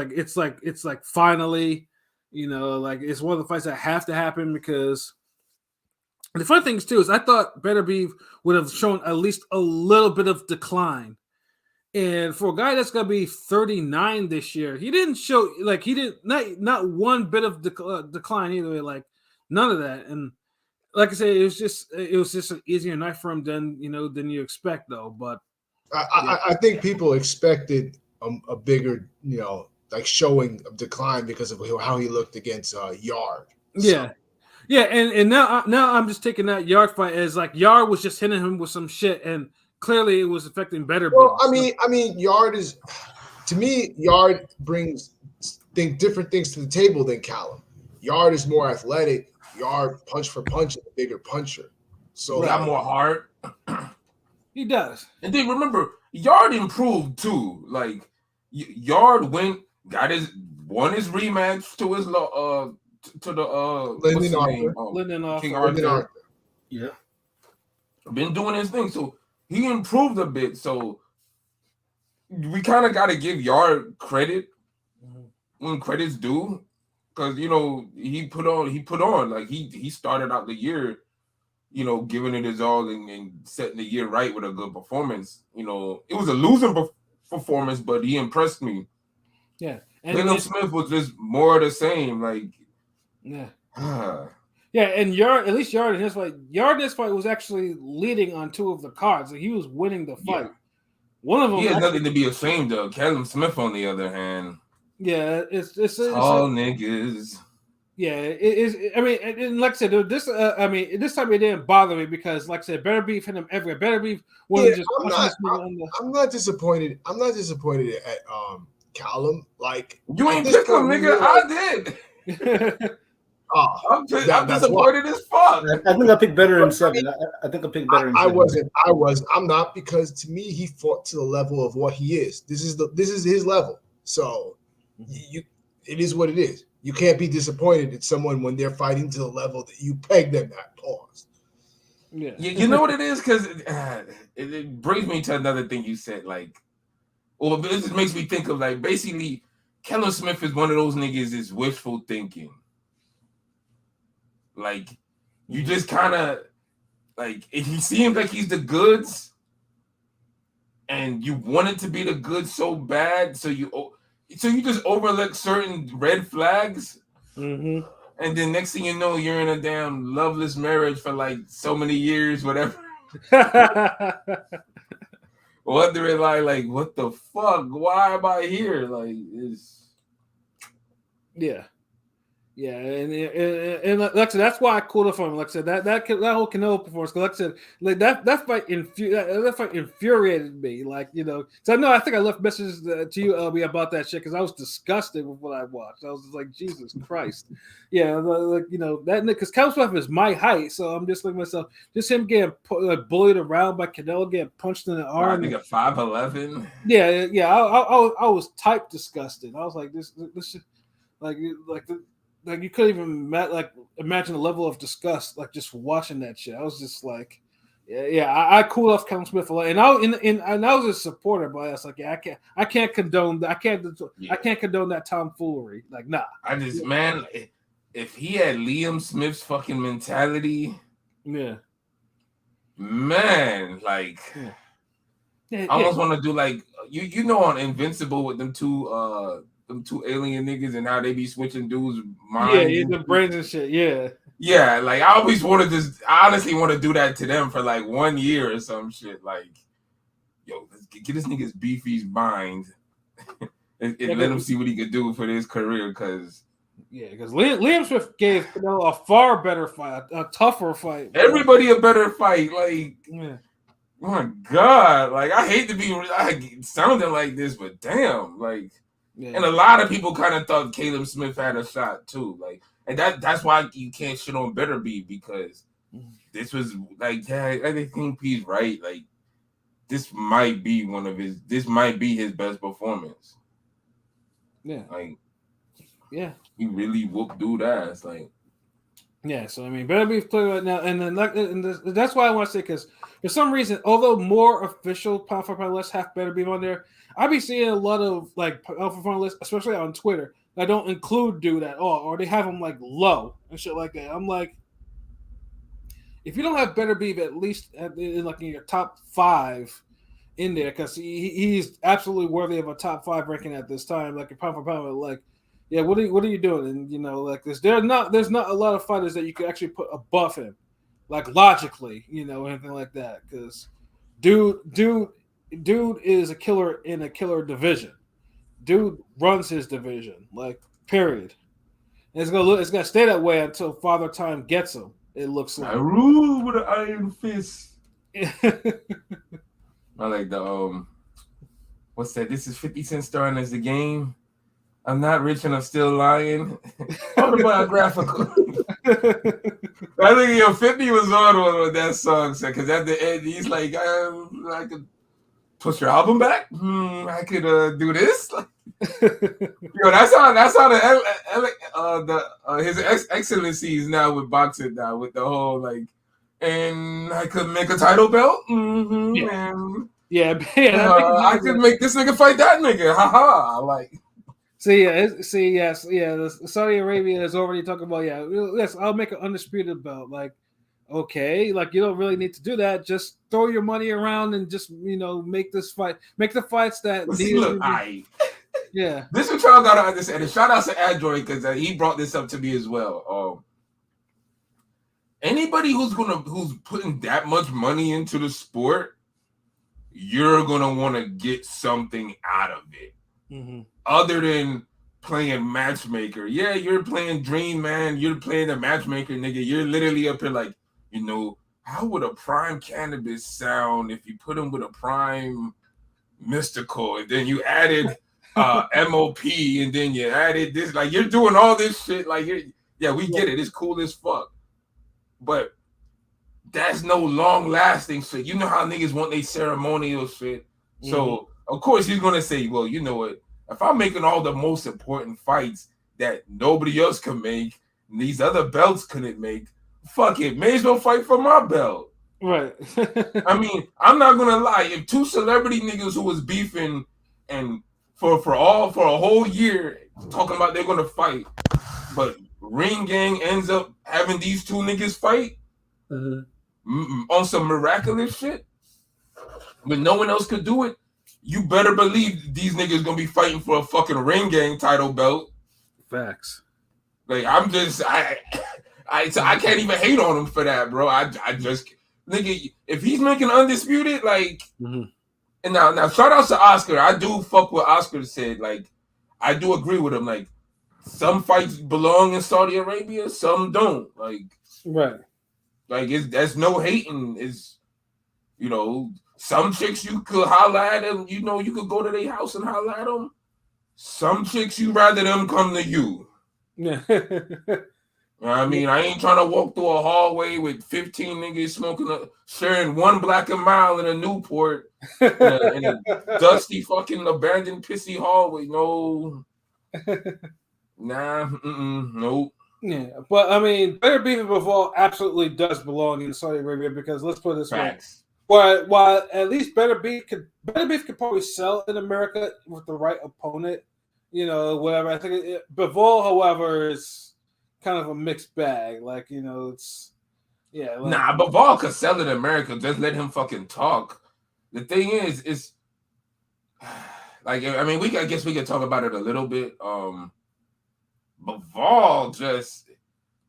finally, it's one of the fights that have to happen because And the funny thing is too is I thought Better Beef would have shown at least a little bit of decline. And for a guy that's gonna be 39 this year, he didn't show like he did not one bit of decline either. Like none of that. And like I said, it was just an easier night for him than you expect though. But I think people expected a bigger, like showing of decline because of how he looked against Yard. Yeah. Yeah, and now I'm just taking that Yard fight as like Yard was just hitting him with some shit, and clearly it was affecting Better Beef. Well, I mean, Yard is, to me, Yard brings different things to the table than Callum. Yard is more athletic. Yard punch for punch is a bigger puncher. So He got more heart. He does. And then remember, Yard improved too. Like Yard won his rematch to his to the Lyndon Arthur. Lyndon Arthur. King Arthur. Yeah. Been doing his thing, so he improved a bit. So we kind of got to give Yard credit when credit's due, because he put on like he started out the year, giving it his all and setting the year right with a good performance. It was a losing performance, but he impressed me. Yeah, and Caleb Smith was just more of the same. Like, yeah. Yeah, and Yard in this fight was actually leading on two of the cards. Like he was winning the fight. Yeah. One of them. He had nothing to be ashamed of. Caleb Smith, on the other hand. Yeah, it's all niggas. Yeah, it is. I mean, and like I said, this time it didn't bother me because, like I said, Better Beef hit him everywhere. Better Beef wasn't just. I'm not disappointed. I'm not disappointed at Callum. Like you ain't pick him, nigga. I did. I'm disappointed as fuck. I think I picked Better in 7. I think I picked Better in 7. I'm not, because to me he fought to the level of what he is. This is his level. So it is what it is. You can't be disappointed at someone when they're fighting to the level that you peg them at. Pause. Yeah. You know what it is? Because it brings me to another thing you said. Like, well, this just makes me think of, like, basically, Caleb Smith is one of those niggas is wishful thinking. Like, you just kind of, like, if he seems like he's the goods and you want it to be the goods so bad, so you just overlook certain red flags. Mm-hmm. And then next thing you know, you're in a damn loveless marriage for like so many years, whatever. Wondering like, what the fuck? Why am I here? Like, it's yeah, and like I said, that's why I cooled off on him. Like I said, that whole Canelo performance. Like I said, like that fight infuriated me. Like so I think I left messages to you, LB, about that shit because I was disgusted with what I watched. I was just like, Jesus Christ, yeah, like that because Caleb Smith is my height, so I'm just like myself, just him getting bullied around by Canelo, getting punched in the arm. I think 5'11". Yeah. I was type disgusted. I was like, this shit, like you couldn't even imagine the level of disgust like just watching that shit. I was just like, I cooled off Caleb Smith a lot, and I was a supporter, but I was like, yeah, I can't condone that. I can't condone that tomfoolery. Like, nah. I just man, if he had Liam Smith's fucking mentality, man, like, I almost want to do like on Invincible with them two alien niggas and how they be switching dudes' minds. Yeah, the brains and shit. Yeah, like I always want to I honestly want to do that to them for like 1 year or some shit. Like, yo, get this nigga's beefy's mind and let him see what he could do for his career. Because Liam Smith gave a far better fight, a tougher fight. Everybody a better fight. Like, oh my God, like I hate to be sounding like this, but damn, like. Yeah. And a lot of people kind of thought Caleb Smith had a shot too, like, and that's why you can't shit on Better Beef because this was like, I think he's right. Like, this might be his best performance. Yeah, like, he really whooped dude ass, like. Yeah, so I mean, Better Beef play right now, and then that's why I want to say because for some reason, although more official Pound for Pound lists have Better Beef on there, I be seeing a lot of like Pound for Pound lists, especially on Twitter, that don't include dude at all, or they have him like low and shit like that. I'm like, if you don't have Better Beef at least in your top 5 in there, because he's absolutely worthy of a top 5 ranking at this time, like a pound for pound, like. Yeah, what are you doing? And like this, there's not a lot of fighters that you could actually put above him, like logically, anything like that. Because dude is a killer in a killer division. Dude runs his division, like period. And it's gonna stay that way until Father Time gets him. It looks like. I rule with an iron fist. I like the what's that? This is 50 Cent starring as the game. I'm not rich and I'm still lying. Autobiographical. I think 50 was on one with that song, because at the end he's like, I could push your album back. I could do this. That's how his excellencies now with boxing now with the whole like, and I could make a title belt. I could make this nigga fight that nigga. Haha. Like. Saudi Arabia is already talking about, yes, I'll make an undisputed belt. Like, okay, like you don't really need to do that. Just throw your money around and just make the fights that. Yeah, this is what y'all gotta understand. And shout out to Android because he brought this up to me as well. Anybody who's putting that much money into the sport, you're gonna want to get something out of it. Mm-hmm. Other than playing matchmaker. Yeah, you're playing Dream Man. You're playing the matchmaker, nigga. You're literally up here like, how would a prime cannabis sound if you put him with a prime mystical and then you added MOP and then you added this? Like, you're doing all this shit. Like, we get it. It's cool as fuck. But that's no long-lasting shit. You know how niggas want their ceremonial shit. Mm-hmm. So, of course, he's going to say, well, you know what? If I'm making all the most important fights that nobody else can make, and these other belts couldn't make, fuck it. May as well fight for my belt. Right. I mean, I'm not going to lie. If 2 celebrity niggas who was beefing and for a whole year talking about they're going to fight, but Ring Gang ends up having these 2 niggas fight on some miraculous shit, when no one else could do it, you better believe these niggas gonna be fighting for a fucking Ring Gang title belt. Facts. Like I can't even hate on him for that, bro. I just nigga, if he's making undisputed, like, and now shout out to Oscar. I do fuck what Oscar said. Like, I do agree with him. Like, some fights belong in Saudi Arabia, some don't. Like, right. Like, that's no hating. Is some chicks you could holler at them, you could go to their house and holler at them. Some chicks you rather them come to you. Yeah. I mean, I ain't trying to walk through a hallway with 15 niggas sharing one Black and Mild in a Newport in a dusty fucking abandoned pissy hallway. No. Nah, nope. Yeah, but I mean, Better Beef above all absolutely does belong in Saudi Arabia, because let's put it this way. While at least Better Beef could probably sell in America with the right opponent, whatever. I think Bivol, however, is kind of a mixed bag. Like, it's Bivol could sell in America. Just let him fucking talk. The thing is like, I mean, I guess we could talk about it a little bit. Bivol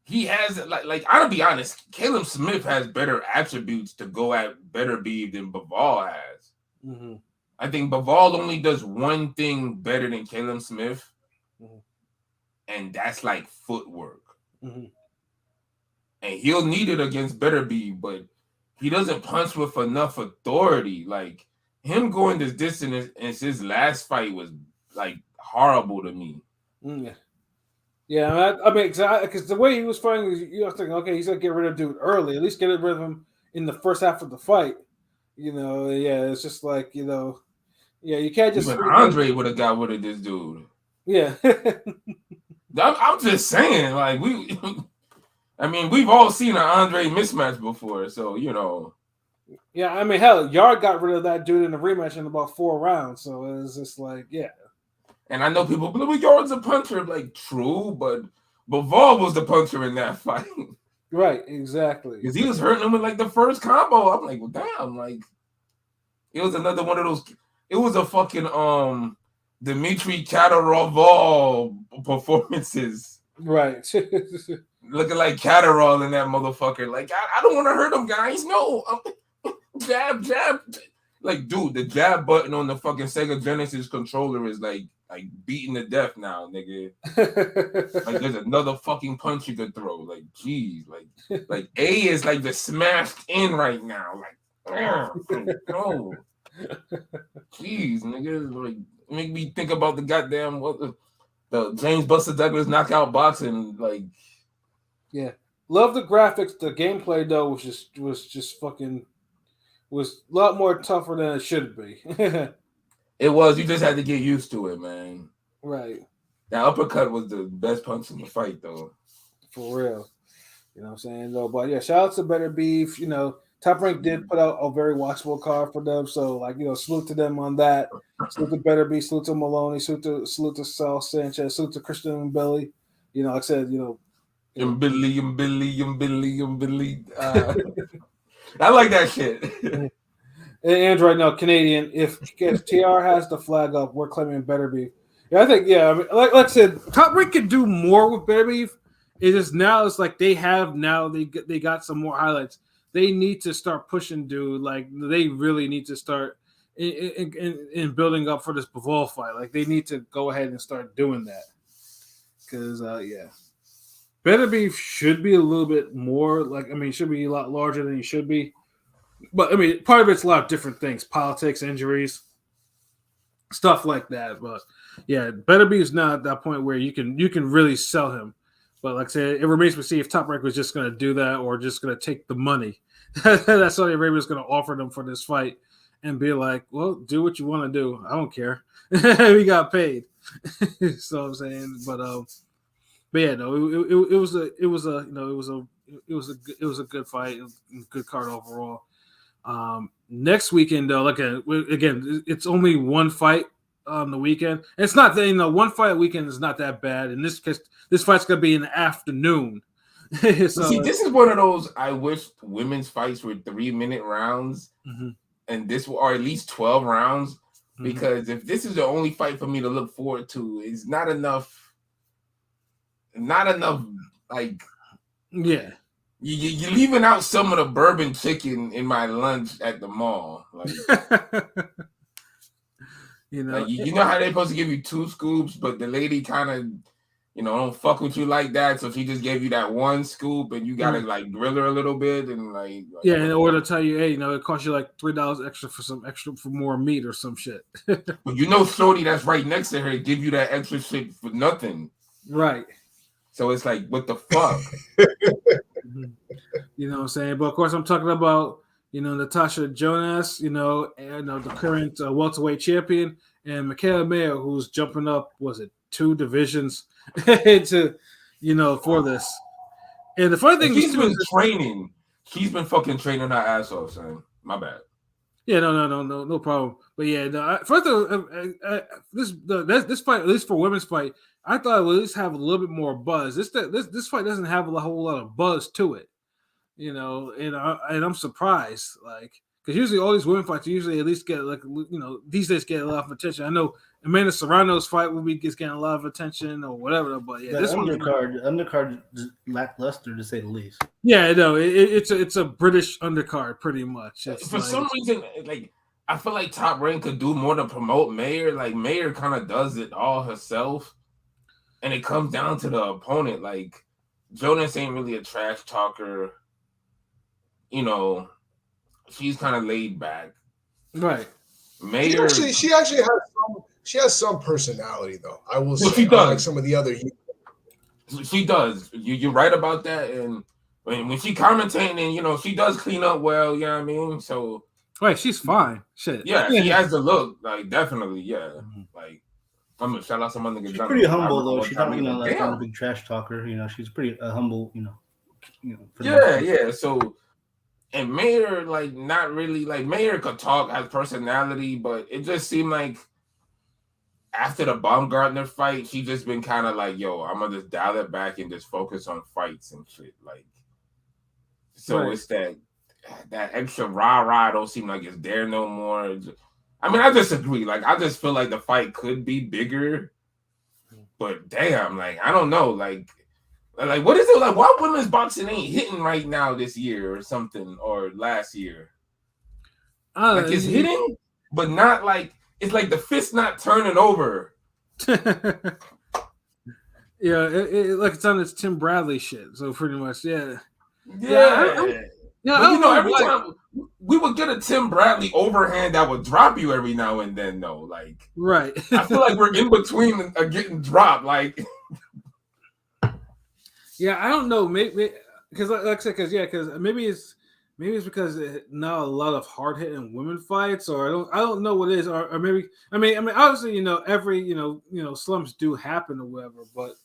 he has, like I'll be honest, Caleb Smith has better attributes to go at Better Beef than Bivol has. Mm-hmm. I think Bivol only does one thing better than Caleb Smith, and that's like footwork. Mm-hmm. And he'll need it against Better Beef, but he doesn't punch with enough authority. Like, him going this distance in his last fight was like horrible to me. Yeah. Yeah, I mean, because the way he was fighting, you were thinking, okay, he's gonna get rid of dude early. At least get rid of him in the first half of the fight. It's just like, you can't just. Even Andre would have got rid of this dude. Yeah. I'm just saying, like, we've all seen an Andre mismatch before, so Yeah, I mean, hell, Yard got rid of that dude in the rematch in about 4 rounds, so it was just like, yeah. And I know people believe Yard's a puncher. Like, true, but Bivol was the puncher in that fight. Right, exactly. Because he was hurting him with like the first combo. I'm like, well, damn, like it was another one of those. It was a fucking Dmitry Katarov performances. Right. Looking like Catterall in that motherfucker. Like, I don't want to hurt them guys. No. Jab. Like, dude, the jab button on the fucking Sega Genesis controller is like beating to death now, nigga. Like, there's another fucking punch you could throw. Like, geez. Like A is like the smashed in right now. Like, no. Jeez, nigga. Like, make me think about the goddamn the James Buster Douglas knockout boxing. Like, yeah, love the graphics. The gameplay though was just fucking was a lot more tougher than it should be. it was. You just had to get used to it, man. Right. That uppercut was the best punch in the fight, though. For real. You know what I'm saying? Though, but yeah, shout out to Better Beef. You know, Top Rank did put out a very watchable card for them. So, like, you know, salute to them on that. Salute to Better Beef, salute to Maloney, salute to Sal Sanchez, salute to Christian and Billy. You know, like I said, you know. Billy. I like that shit. And right now, Canadian, if TR has the flag up, we're claiming Better Beef. Yeah, I think, I mean, like I said, Top Rank could do more with Better Beef. It is now, it's like they got some more highlights. They need to start pushing, dude. Like, they really need to start in building up for this Bivol fight. Like, they need to go ahead and start doing that. Because, Better Beef should be a little bit more, should be a lot larger than he should be. But, I mean, part of it's a lot of different things. Politics, injuries, stuff like that. But, yeah, Better Beef is now at that point where you can really sell him. But like I said, it remains to see if Top Rank was just going to do that or just going to take the money that Saudi Arabia is going to offer them for this fight and be like, well, do what you want to do. I don't care. We got paid. So I'm saying, but yeah, no, it was a good fight, good card overall. Next weekend though, again, it's only one fight on the weekend. It's not that one fight weekend is not that bad. In this case, this fight's gonna be in the afternoon. So, see, this is one of those I wish women's fights were 3-minute rounds, and this or at least 12 rounds. Because if this is the only fight for me to look forward to, it's not enough. Like, yeah, you're leaving out some of the bourbon chicken in my lunch at the mall. Like, you know how they're supposed to give you 2 scoops, but the lady kind of, don't fuck with you like that. So she just gave you that 1 scoop, and you gotta like grill her a little bit, and like in order to tell you, hey, it costs you like $3 extra for more meat or some shit. But shorty that's right next to her give you that extra shit for nothing, right? So it's like, what the fuck? You know what I'm saying? But of course, I'm talking about Natasha Jonas, the current welterweight champion, and Michaela Mayo, who's jumping up, 2 divisions into, for this. And the funny thing is, she's been fucking training her ass off, son. My bad. Yeah, no problem. But yeah, first of all, this fight, at least for women's fight, I thought it would at least have a little bit more buzz. This fight doesn't have a whole lot of buzz to it, and I'm surprised, because usually all these women fights usually at least get these days get a lot of attention. I know Amanda Serrano's fight will be getting a lot of attention or whatever, but yeah, this undercard is lackluster to say the least. Yeah, no, it's a British undercard pretty much. For some reason, I feel like Top Rank could do more to promote Mayer. Like, Mayer kind of does it all herself, and it comes down to the opponent. Like, Jonas ain't really a trash talker. She's kind of laid back, right? Mayer, she actually has some personality, though. I will say, she does. Like some of the other. She does. You're right about that, and when she commentating, and she does clean up well. You know what I mean? So, right, she's fine. Shit. Yeah, she has the look. Like, definitely, yeah. Like, I'm gonna shout out some other. She's pretty humble though. She's not, not a big trash talker. She's pretty humble. Yeah. So. And Mayer, not really, Mayer could talk, has personality, but it just seemed like after the Baumgartner fight, she just been kind of like, yo, I'm going to just dial it back and just focus on fights and shit. So Right. it's that extra rah don't seem like it's there no more. I mean, I disagree. Like, I just feel like the fight could be bigger, but damn, like, I don't know, like what is it like? Why women's boxing ain't hitting right now this year or something, or last year? Like, it's hitting, but not like it's like the fist not turning over. Yeah, like it's on this Tim Bradley shit. So pretty much, yeah. Yeah. Yeah, But you know, every time we would get a Tim Bradley overhand that would drop you every now and then, though. Like, right. I feel like we're in between getting dropped. Like, yeah, I don't know. Maybe because, like I said, because maybe it's because not a lot of hard hitting women fights, or I don't know what it is, or maybe I mean obviously every slumps do happen or whatever, but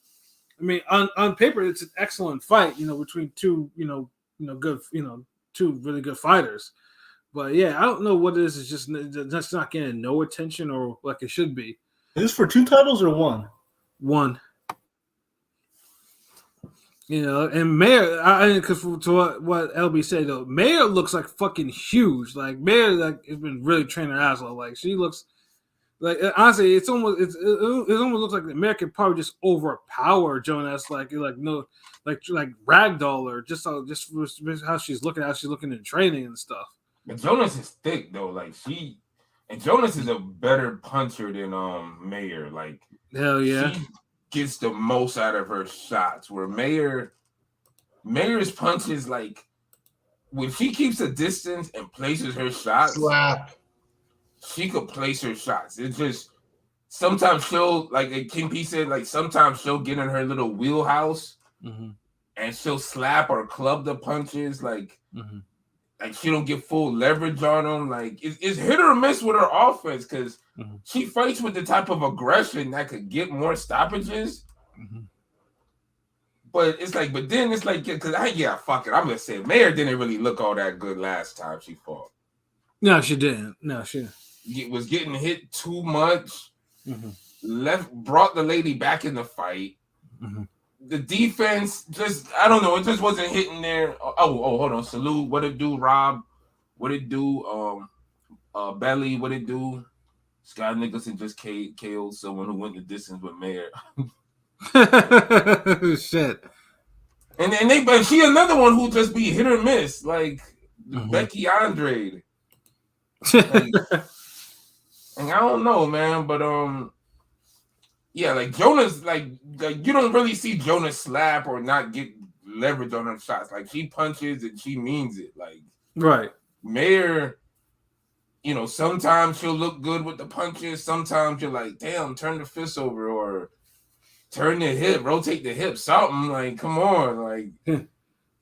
I mean on paper it's an excellent fight between two good two really good fighters, but yeah, I don't know what it is. It's just that's not getting no attention or like it should be. Is this for 2 titles or 1? 1. And Mayer, because to what LB said though, Mayer looks like fucking huge. Like Mayer, has been really training her ass off. Like she looks like honestly, it almost looks like Mayer could probably just overpower Jonas. Like ragdoll her just how she's looking in training and stuff. But Jonas is thick though. Like Jonas is a better puncher than Mayer. Like, hell yeah. She gets the most out of her shots, where Mayer's punches, like, when she keeps a distance and places her shots, slap. She could place her shots. It's just sometimes she'll, like King P said, like sometimes she'll get in her little wheelhouse and she'll slap or club the punches, like she don't get full leverage on them. Like it's hit or miss with her offense, because she fights with the type of aggression that could get more stoppages. But it's like, because fuck it. I'm gonna say Mayer didn't really look all that good last time she fought. No, she didn't. Was getting hit too much. Brought the lady back in the fight. The defense just, I don't know, it just wasn't hitting there. Oh, hold on. Salute. What it do, Rob? What it do? Belly, what it do? Scott Nicholson just KO'd someone who went the distance with Mayer. Shit. And she another one who just be hit or miss, like Becky Andrade. Like, and I don't know, man, but yeah, like Jonas, like you don't really see Jonas slap or not get leverage on her shots. Like she punches and she means it. Like right. Mayer, sometimes she'll look good with the punches. Sometimes you're like, damn, turn the fist over or turn the hip, rotate the hip, something. Like, come on, like.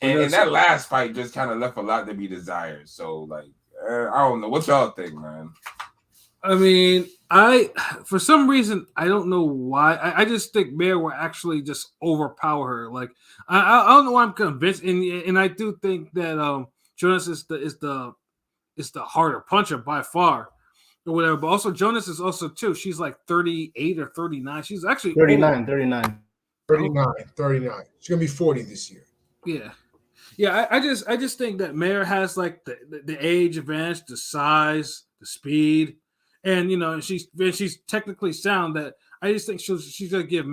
And that last fight just kind of left a lot to be desired. So, like, I don't know. What y'all think, man? I mean, for some reason, I don't know why. I just think Mayer will actually just overpower her. Like, I don't know why I'm convinced, and I do think that Jonas is the harder puncher by far, or whatever. But also, Jonas is also too. She's like 38 or 39. She's actually 39. 39. She's gonna be 40 this year. Yeah. I just think that Mayer has like the age advantage, the size, the speed. And she's technically sound. That I just think she's gonna give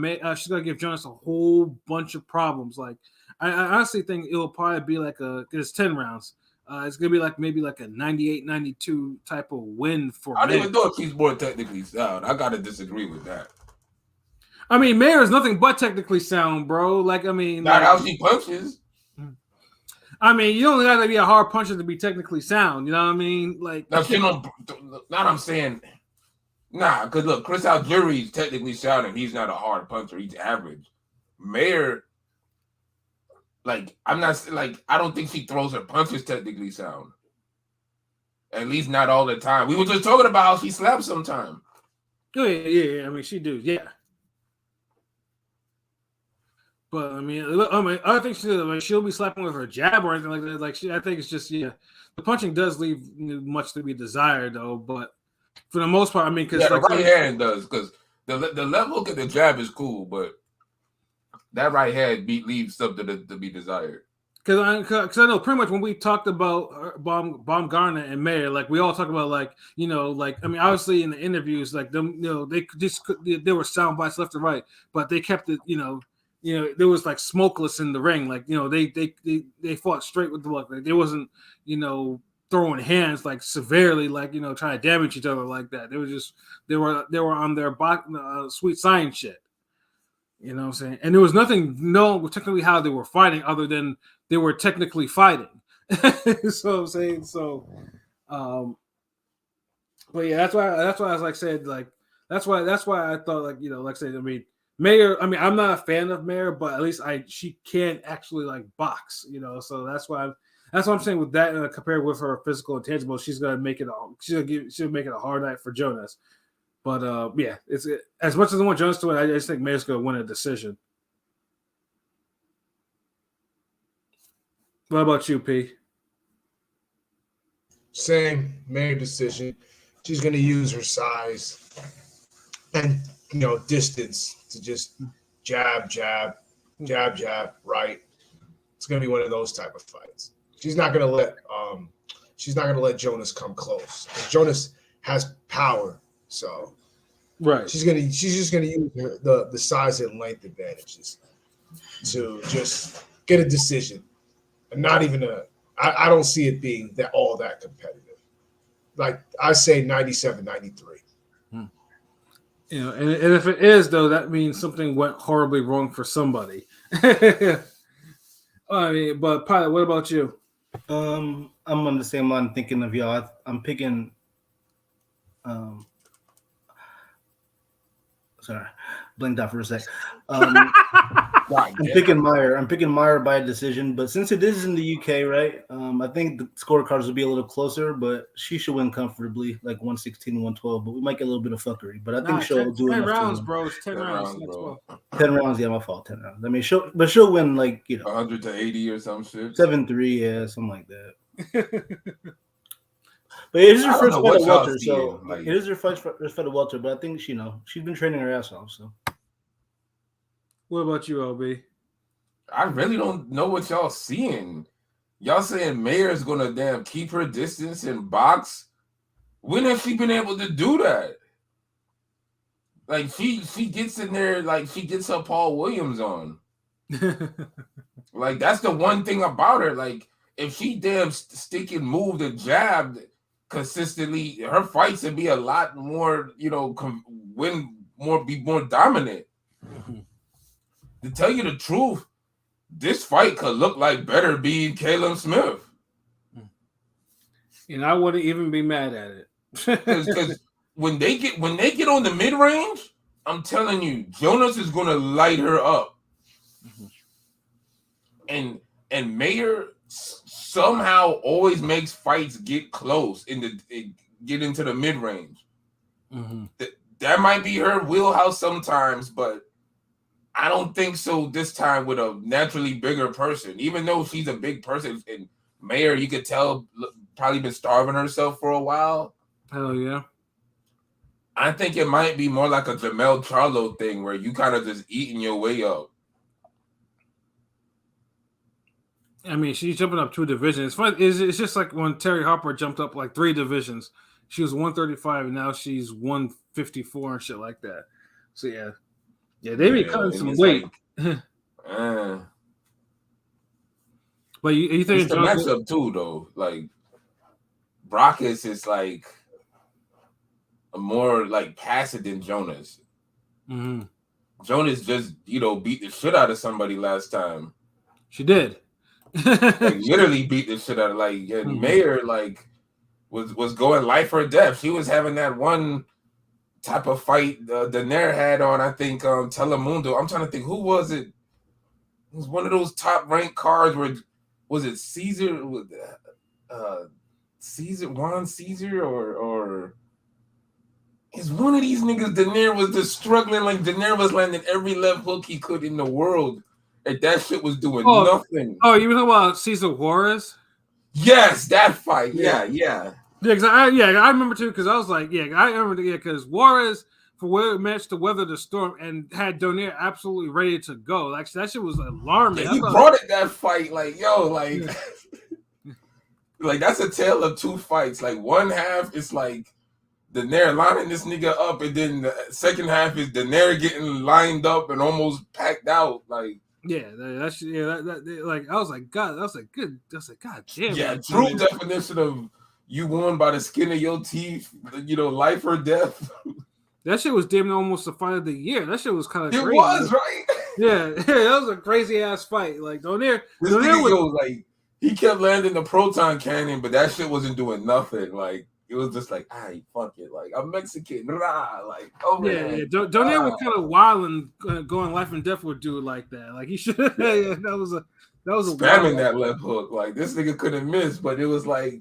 Jonas a whole bunch of problems. Like I honestly think it'll probably be like it's 10 rounds. It's gonna be like maybe like a 98-92 type of win for. I don't even know if she's more technically sound. I gotta disagree with that. I mean, Mayer is nothing but technically sound, bro. Like I mean, not how she punches. I mean, you don't got to be a hard puncher to be technically sound. You know what I mean? Like, I'm saying, because look, Chris Algieri is technically sound and he's not a hard puncher. He's average. Mayer, like, I don't think she throws her punches technically sound. At least not all the time. We were just talking about how she slaps sometimes. Oh, yeah. I mean, she do, yeah. But I mean, I think she'll be slapping with her jab or anything like that. Like I think it's just the punching does leave much to be desired though. But for the most part, I mean, because the right hand does, because the left hook and the jab is cool, but that right hand leaves something to be desired. Because I know pretty much when we talked about Baumgartner and Mayer, like we all talked about, like, you know, like, I mean, obviously in the interviews, like them, you know, they just there were sound bites left and right, but they kept it, you know, there was like smokeless in the ring, like, you know, they fought straight with the luck, like there wasn't, you know, throwing hands like severely, like, you know, trying to damage each other like that. They were just they were on their sweet science shit. You know what I'm saying? And there was nothing known technically how they were fighting other than they were technically fighting. So I'm saying, so but yeah, that's why I was like said, like that's why I thought, like, you know, like I said, I mean, Mayer, I mean, I'm not a fan of Mayer, but at least she can actually like box, you know, so that's what I'm saying with that, compared with her physical intangible, she's gonna make it she'll make it a hard night for Jonas. But yeah, it's as much as I want Jonas to win, I just think Mayer's gonna win a decision. What about you, P? Same, Mayer decision. She's gonna use her size and, you know, distance to just jab, right. It's gonna be one of those type of fights. She's not gonna let Jonas come close. Jonas has power. So, right, she's just gonna use the size and length advantages to just get a decision, and not even I don't see it being all that competitive. Like I say, 97-93. You know, and if it is, though, that means something went horribly wrong for somebody. I mean, but Pilot, what about you? I'm on the same line thinking of y'all. I'm picking. Sorry, blinked out for a sec. I'm picking Mayer. I'm picking Mayer by a decision, but since it is in the UK, right? I think the scorecards will be a little closer, but she should win comfortably, like 116, 112. But we might get a little bit of fuckery. But I think she'll do 10 enough rounds, to bro. It's 10 rounds, bro. 10 rounds, yeah, my fault. 10 rounds. I mean, she'll win, like, you know, 100-80 or some shit. 7-3, yeah, something like that. But it is her first fight at welter, so like, it is her first fight at welter. But I think she's been training her ass off. So, what about you, LB? I really don't know what y'all seeing. Y'all saying Mayer's gonna damn keep her distance and box? When has she been able to do that? Like she gets in there, like she gets her Paul Williams on. Like that's the one thing about her. Like if she damn stick and move the jab consistently, her fights would be a lot more, you know, be more dominant. To tell you the truth, this fight could look like better being Caleb Smith. And I wouldn't even be mad at it. Because when they get on the mid range, I'm telling you, Jonas is gonna light her up. And Mayer somehow always makes fights get close get into the mid range. That might be her wheelhouse sometimes, but I don't think so this time with a naturally bigger person. Even though she's a big person, and Mayer, you could tell, probably been starving herself for a while. Hell yeah. I think it might be more like a Jamel Charlo thing where you kind of just eating your way up. I mean, she's jumping up 2 divisions. It's fun. It's just like when Terry Harper jumped up like 3 divisions. She was 135 and now she's 154 and shit like that. So yeah, they be cutting some weight. Like, but you think it's the matchup too, though? Like Brockus is like a more like passive than Jonas. Jonas just beat the shit out of somebody last time. She did. Like literally beat the shit out of Mayer like was going life or death. She was having that one type of fight Daenerys had on, I think, Telemundo. I'm trying to think, who was it? It was one of those top ranked cards where was it Caesar Juan Caesar or is one of these niggas Daenerys was just struggling, like Daenerys was landing every left hook he could in the world. And that shit was doing nothing. Oh, you were talking about Cesar Juarez? Yes, that fight. Yeah. I remember too, because I was like, I remember, because Juarez, for where it managed to weather the storm and had Donaire absolutely ready to go. Like that shit was alarming. Yeah, he brought it that fight, like yo, like Yeah. like that's a tale of two fights. Like one half is like Daenerys lining this nigga up, and then the second half is Daenerys getting lined up and almost packed out. Like like I was like, God, I was like, good. I was like, God damn. yeah, man. true definition of you won by the skin of your teeth. You know, life or death. That shit was damn near almost the fight of the year. That shit was kind of It crazy. was right. Yeah, that was a crazy ass fight. Like Donaire This nigga, yo, like he kept landing the proton cannon, but that shit wasn't doing nothing. Like it was just like, fuck it. Like I'm Mexican, rah. Like oh man, yeah. Donaire was kind of wild and going life and death with dude like that. Like he should. Yeah, that was a spamming that left hook. Like this nigga couldn't miss, but it was like,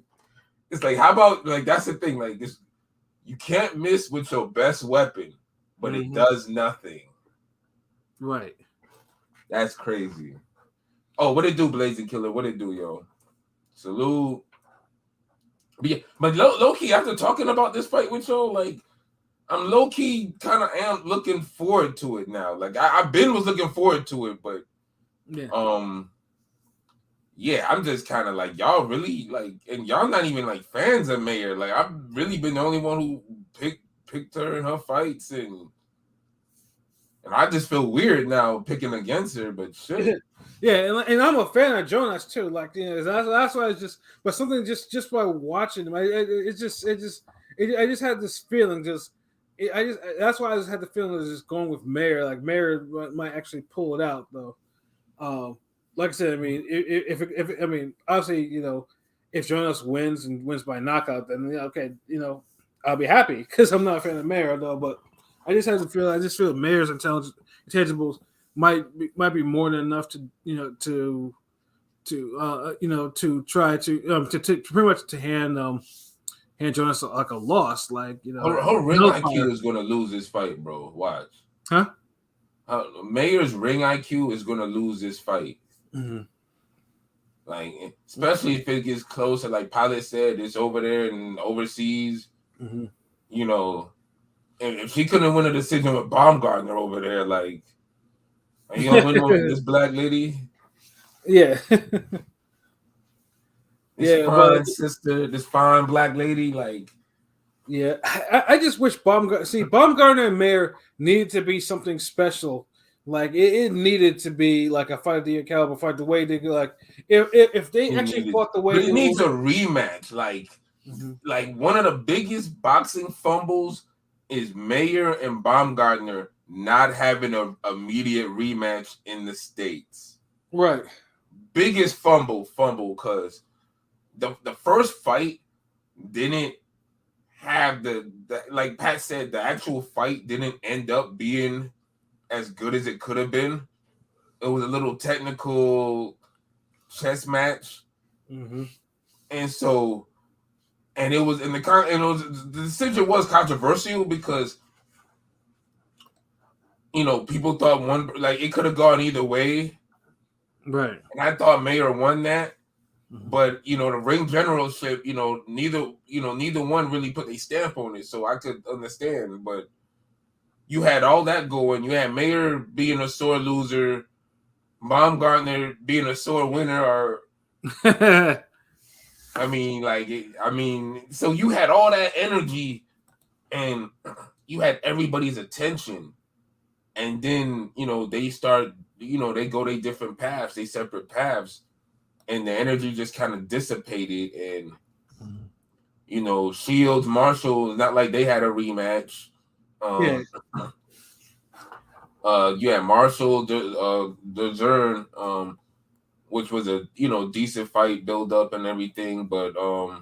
it's like, how about like that's the thing. Like this, you can't miss with your best weapon, but it does nothing. Right. That's crazy. Oh, what it do, Blazing Killer? What it do, yo? Salute. But, yeah, but low key, after talking about this fight with y'all, like I'm low key kind of am looking forward to it now. Like I've been was looking forward to it, but yeah, I'm just kind of like y'all really like, and y'all not even like fans of Mayor. Like I've really been the only one who picked her in her fights, and I just feel weird now picking against her. But shit. Yeah, and I'm a fan of Jonas too. Like, you know, that's why it's just, but something just by watching him, I just had this feeling. That's why I just had the feeling of just going with Mayor. Like Mayor might actually pull it out though. Like I said, I mean, if I mean, obviously, you know, if Jonas wins and wins by knockout, then okay, you know, I'll be happy because I'm not a fan of Mayor though. But I just feel Mayor's intangibles might be more than enough to try to pretty much to hand Jonas like a loss. Like, you know, her ring IQ is gonna lose this fight, bro. Watch. Huh? Mayor's ring IQ is gonna lose this fight. Mm-hmm. Like, especially if it gets closer, like Pilot said, it's over there and overseas. Mm-hmm. You know, and if she couldn't win a decision with Baumgartner over there, like, are you gonna win over this black lady? Yeah. This fine sister, this fine black lady, like. Yeah, I just wish Baumgartner and Mayer needed to be something special. Like it needed to be like a fight of the year caliber fight. The way they like, if they actually fought the way it needs a rematch. Like one of the biggest boxing fumbles is Mayer and Baumgartner not having an immediate rematch in the States. Right. Biggest fumble because the first fight didn't have the like Pat said, the actual fight didn't end up being as good as it could have been. It was a little technical chess match, and the decision was controversial because people thought it could have gone either way, right? And I thought Mayer won that. But the ring generalship, neither one really put a stamp on it, so I could understand. But you had all that going. You had Mayer being a sore loser, Baumgartner being a sore winner, or so you had all that energy, and you had everybody's attention, and then they start, they go their different paths, they separate paths. And the energy just kind of dissipated, and Shields, Marshall, not like they had a rematch. You had Marshall, DeZern, which was a decent fight, build up and everything, but it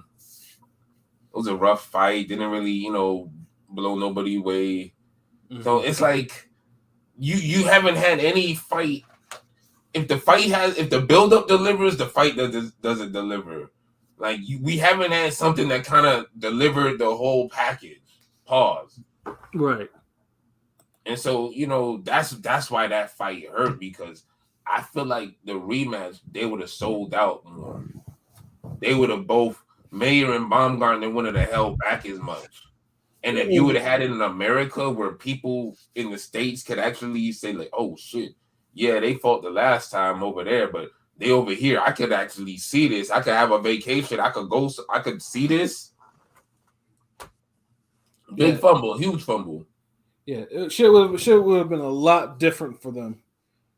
was a rough fight. Didn't really blow nobody away. So it's like you haven't had any fight. If the build up delivers, the fight doesn't deliver. Like we haven't had something that kind of delivered the whole package. Pause. Right. And so that's why that fight hurt, because I feel like the rematch they would have sold out more. They would have both Mayer and Baumgartner wouldn't have held back as much. And if you would have had it in America where people in the States could actually say, like, oh shit, yeah, they fought the last time over there, but they over here, I could actually see this. I could have a vacation. I could see this. Big fumble, huge fumble. Yeah, it should have been a lot different for them.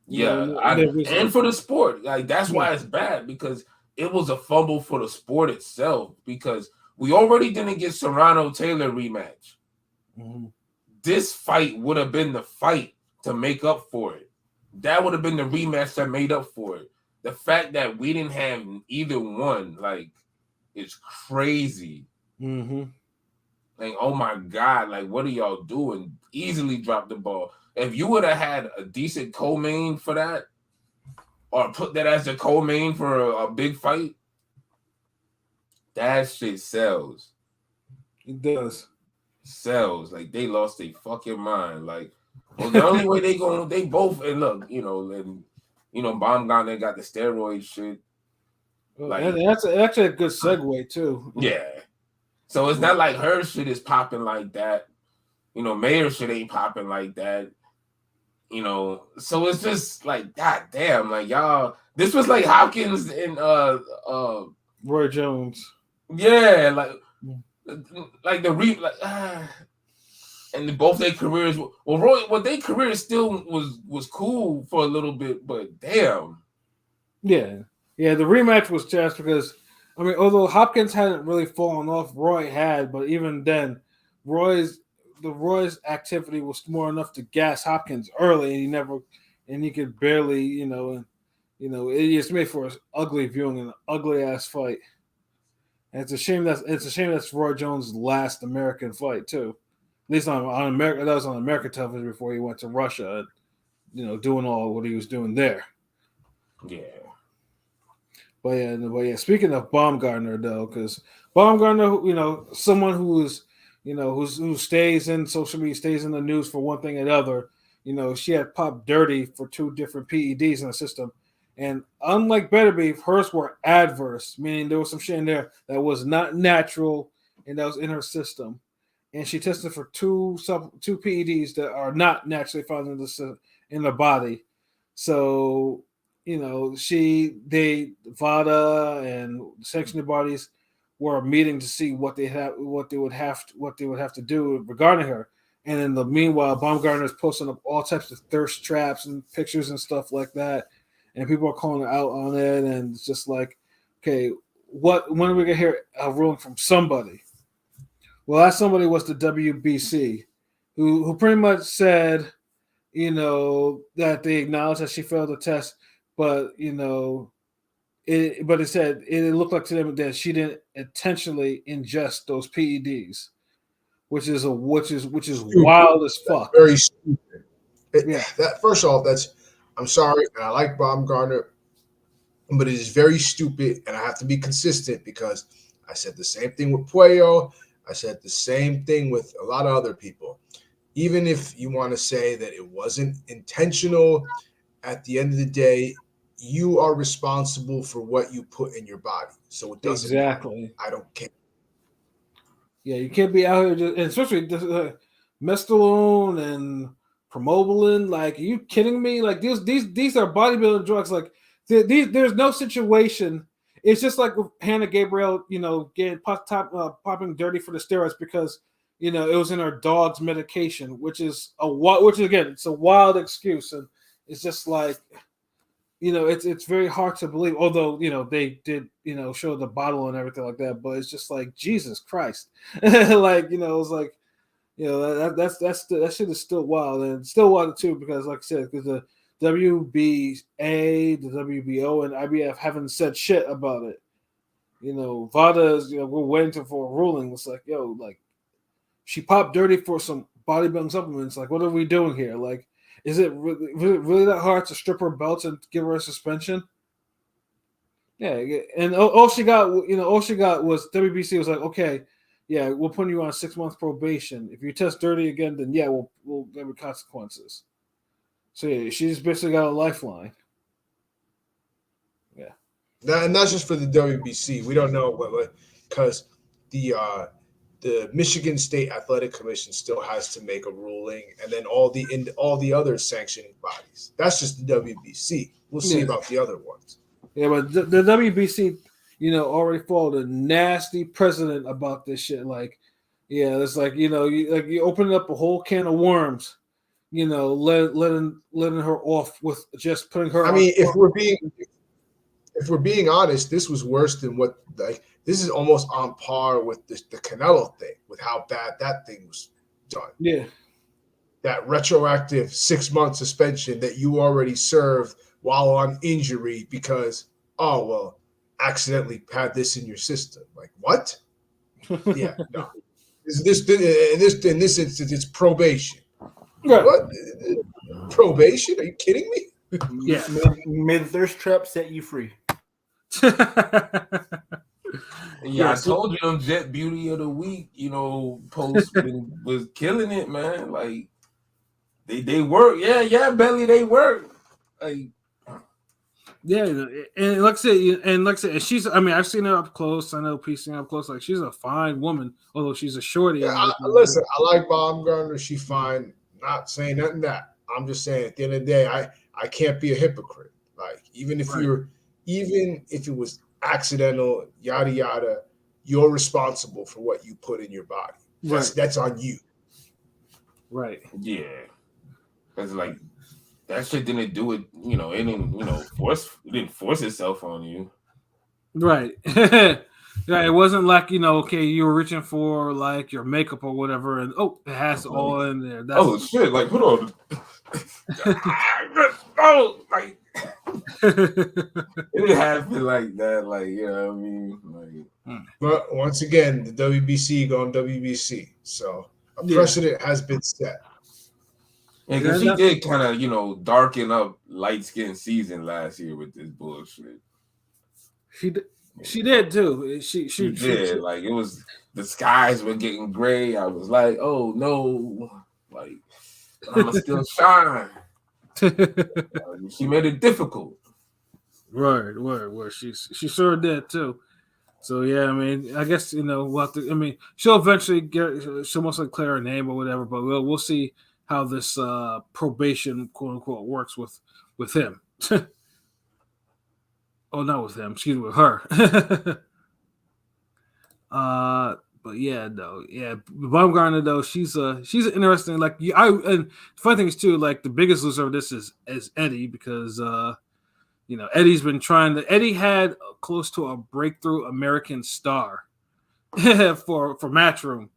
Yeah, and for the sport. Like that's why it's bad, because it was a fumble for the sport itself, because we already didn't get Serrano Taylor rematch. Mm-hmm. This fight would have been the fight to make up for it. That would have been the rematch that made up for it. The fact that we didn't have either one, like, it's crazy. Mm-hmm. Like, oh my God, like, what are y'all doing? Easily drop the ball. If you would have had a decent co-main for that, or put that as a co-main for a big fight, that shit sells. It does. Sells. Like, they lost their fucking mind. Like, well, the only way they both, and look, Baumgartner got the steroid shit. Like, and that's actually a good segue too. Yeah. So it's not like her shit is popping like that. Mayer shit ain't popping like that. So it's just like, god damn, like y'all, this was like Hopkins and Roy Jones. Yeah, like and both their careers. Well, their career still was cool for a little bit, but damn. Yeah. The rematch was just because, I mean, although Hopkins hadn't really fallen off, Roy had, but even then, Roy's activity was more enough to gas Hopkins early, and he could barely, it just made for an ugly viewing and an ugly ass fight. And it's a shame that's Roy Jones' last American fight too. At least on America, that was on American television before he went to Russia, doing all what he was doing there. Yeah. But yeah. Speaking of Baumgartner, though, because Baumgartner, someone who stays in social media, stays in the news for one thing or another. She had popped dirty for 2 different PEDs in the system, and unlike Beterbiev, hers were adverse, meaning there was some shit in there that was not natural and that was in her system. And she tested for two PEDs that are not naturally found in the body. So, VADA and sanctioned bodies were meeting to see what they would have to do regarding her. And in the meanwhile, Baumgartner is posting up all types of thirst traps and pictures and stuff like that, and people are calling her out on it. And it's just like, okay, when are we gonna hear a ruling from somebody? Well, that somebody was the WBC, who pretty much said, that they acknowledged that she failed the test, but it said it looked like to them that she didn't intentionally ingest those PEDs, which is wild as fuck. Very stupid. That first off, I'm sorry, and I like Baumgartner, but it is very stupid, and I have to be consistent because I said the same thing with Puello. I said the same thing with a lot of other people. Even if you want to say that it wasn't intentional, at the end of the day, you are responsible for what you put in your body. So it doesn't matter. I don't care. Yeah, you can't be out here, and especially Mestalone and Promobilin. Like, are you kidding me? Like, these are bodybuilding drugs. Like, there's no situation. It's just like with Hannah Gabriel, getting popping dirty for the steroids because it was in her dog's medication, which is again, it's a wild excuse, and it's just like, it's very hard to believe. Although they did show the bottle and everything like that, but it's just like, Jesus Christ, like it's like that shit is still wild, and still wild too, because like I said, because the WBA, the WBO, and IBF haven't said shit about it. VADA is, we're waiting for a ruling. It's like, like, she popped dirty for some bodybuilding supplements. Like, what are we doing here? Like, is it really that hard to strip her belts and give her a suspension? Yeah, and all she got was WBC was like, okay, yeah, we'll put you on 6-month probation. If you test dirty again, then yeah, we'll give you consequences. So yeah, she's basically got a lifeline. Yeah, and that's just for the WBC. We don't know what because the the Michigan State Athletic Commission still has to make a ruling, and then all the other sanctioning bodies. That's just the WBC. We'll see about the other ones. Yeah, but the WBC, already followed a nasty precedent about this shit. Like, yeah, it's like you open up a whole can of worms. Letting her off with just putting her. I mean, if we're being honest, this was worse than what this is almost on par with the Canelo thing, with how bad that thing was done. Yeah, that retroactive 6 month suspension that you already served while on injury because accidentally had this in your system. Like what? Yeah, no. In this instance, it's probation. Right. What? Probation? Are you kidding me? Yeah. May the thirst trap set you free. I told you them Jet Beauty of the Week, post was killing it, man. Like they work, Belly, they work. Like yeah, and like I said, she's. I mean, I've seen her up close. I know P's seen her up close. Like she's a fine woman, although she's a shorty. Yeah, listen, I like Baumgartner. She's fine. Not saying nothing that. I'm just saying at the end of the day, I can't be a hypocrite. Like even if it was accidental, yada yada, you're responsible for what you put in your body. That's on you. Right. Yeah. Because like that shit didn't do it, it didn't force itself on you. Right. Yeah, it wasn't like, okay, you were reaching for like your makeup or whatever, and it has all in there. That's shit, like hold on. Like it didn't happen like that, like what I mean? Like but once again, the WBC going WBC. So a precedent has been set. Yeah, because she did kind of, darken up light skin season last year with this bullshit. She did too. She did. Like it was the skies were getting gray. I was like, oh no, like I'ma still shine. She made it difficult. Word. She sure did too. So yeah, I mean, I guess we'll have to. I mean, she'll eventually she'll mostly clear her name or whatever, but we'll see how this probation quote unquote works with him. Oh, not with him. Excuse me, with her. But yeah, though, Baumgartner though, she's interesting. Like and funny thing is too, like the biggest loser of this is Eddie because Eddie's been Eddie had close to a breakthrough American star for Matchroom,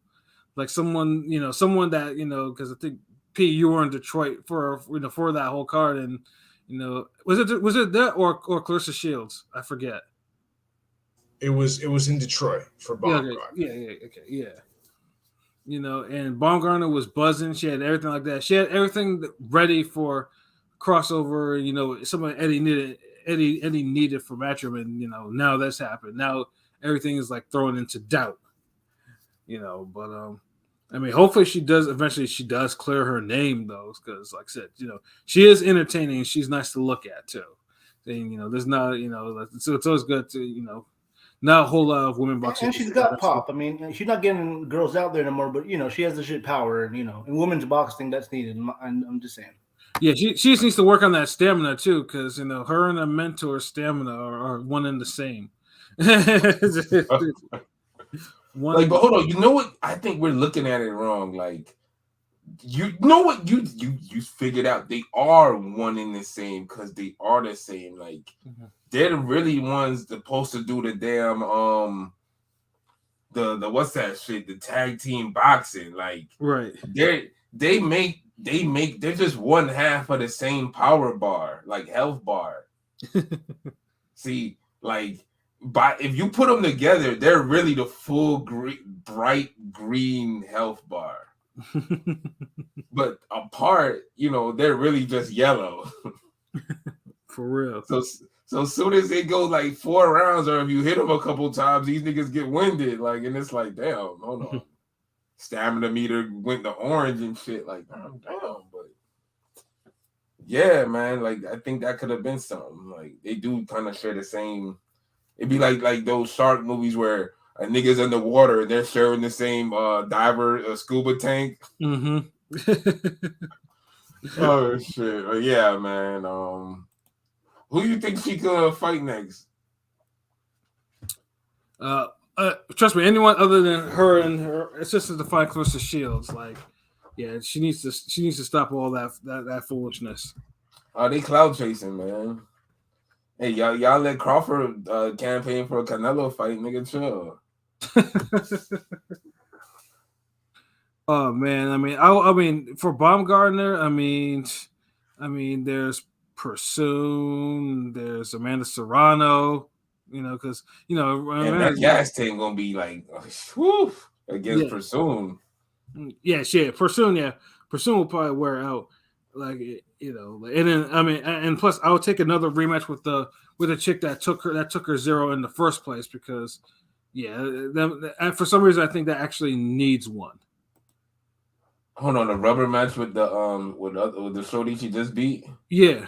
like someone that because I think P, you were in Detroit for that whole card, and was it that or Clarissa Shields? I forget. It was in Detroit for Baumgartner. Yeah. And Baumgartner was buzzing. She had everything like that. She had everything ready for crossover. Something Eddie needed for Matchroom, and now that's happened. Now everything is like thrown into doubt. But I mean, hopefully she does clear her name though, because like I said, she is entertaining. And she's nice to look at too. And there's not, so it's always good to, not a whole lot of women boxing. And she's got pop. I mean, she's not getting girls out there anymore, but she has the shit power, and in women's boxing that's needed. I'm just saying. Yeah, she just needs to work on that stamina too, because her and a mentor's stamina are one and the same. But hold on, you know what? I think we're looking at it wrong. Like, you know what? You figured out they are one in the same because they are the same. Like, they're the really ones supposed to do the damn the what's that shit? The tag team boxing. Like, right? They're just one half of the same power bar, like health bar. See, like. But if you put them together, they're really the full bright green health bar. But apart, they're really just yellow. For real. So as soon as they go like 4 rounds, or if you hit them a couple times, these niggas get winded. Like, and it's like, damn, hold on. Stamina meter went to orange and shit. Like, damn. But yeah, man, like I think that could have been something. Like they do kind of share the same. It'd be like those shark movies where a nigga's in the water and they're sharing the same diver scuba tank. Mm-hmm. Oh shit! Yeah, man. Who do you think she could fight next? Trust me, anyone other than her and her assistant to fight Clarissa Shields, like, yeah, she needs to stop all that foolishness. They cloud chasing, man. Hey, y'all let Crawford campaign for a Canelo fight, nigga. Chill. Oh man, I mean, for Baumgartner, I mean, there's Pursoon, there's Amanda Serrano, because And that gas tank gonna be like, whew, against Pursoon. Yeah, shit, Pursoon, yeah, Pursoon will probably wear out, like, and then and plus I would take another rematch with a chick that took her 0 in the first place, because for some reason I think that actually needs one. Hold on, a rubber match with the with the shorty she just beat. Yeah.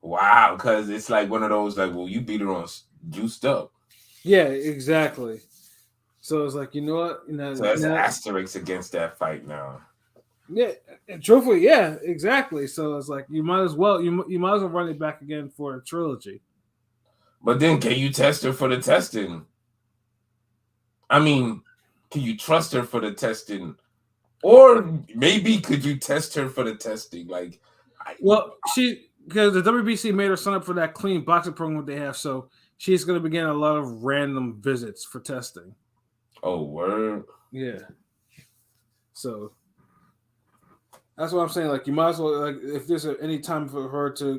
Wow, because it's like one of those, like, well, you beat her on juiced up. Yeah, exactly. So it's like, what? So that's an asterisk against that fight now. Yeah, and truthfully, yeah, exactly. So it's like you might as well run it back again for a trilogy. But then, can you test her for the testing? I mean, can you trust her for the testing? Or maybe could you test her for the testing? Like, because the WBC made her sign up for that clean boxing program they have, so she's going to begin a lot of random visits for testing. Oh, word. Yeah. So that's what I'm saying. Like, you might as well, like, if there's any time for her to,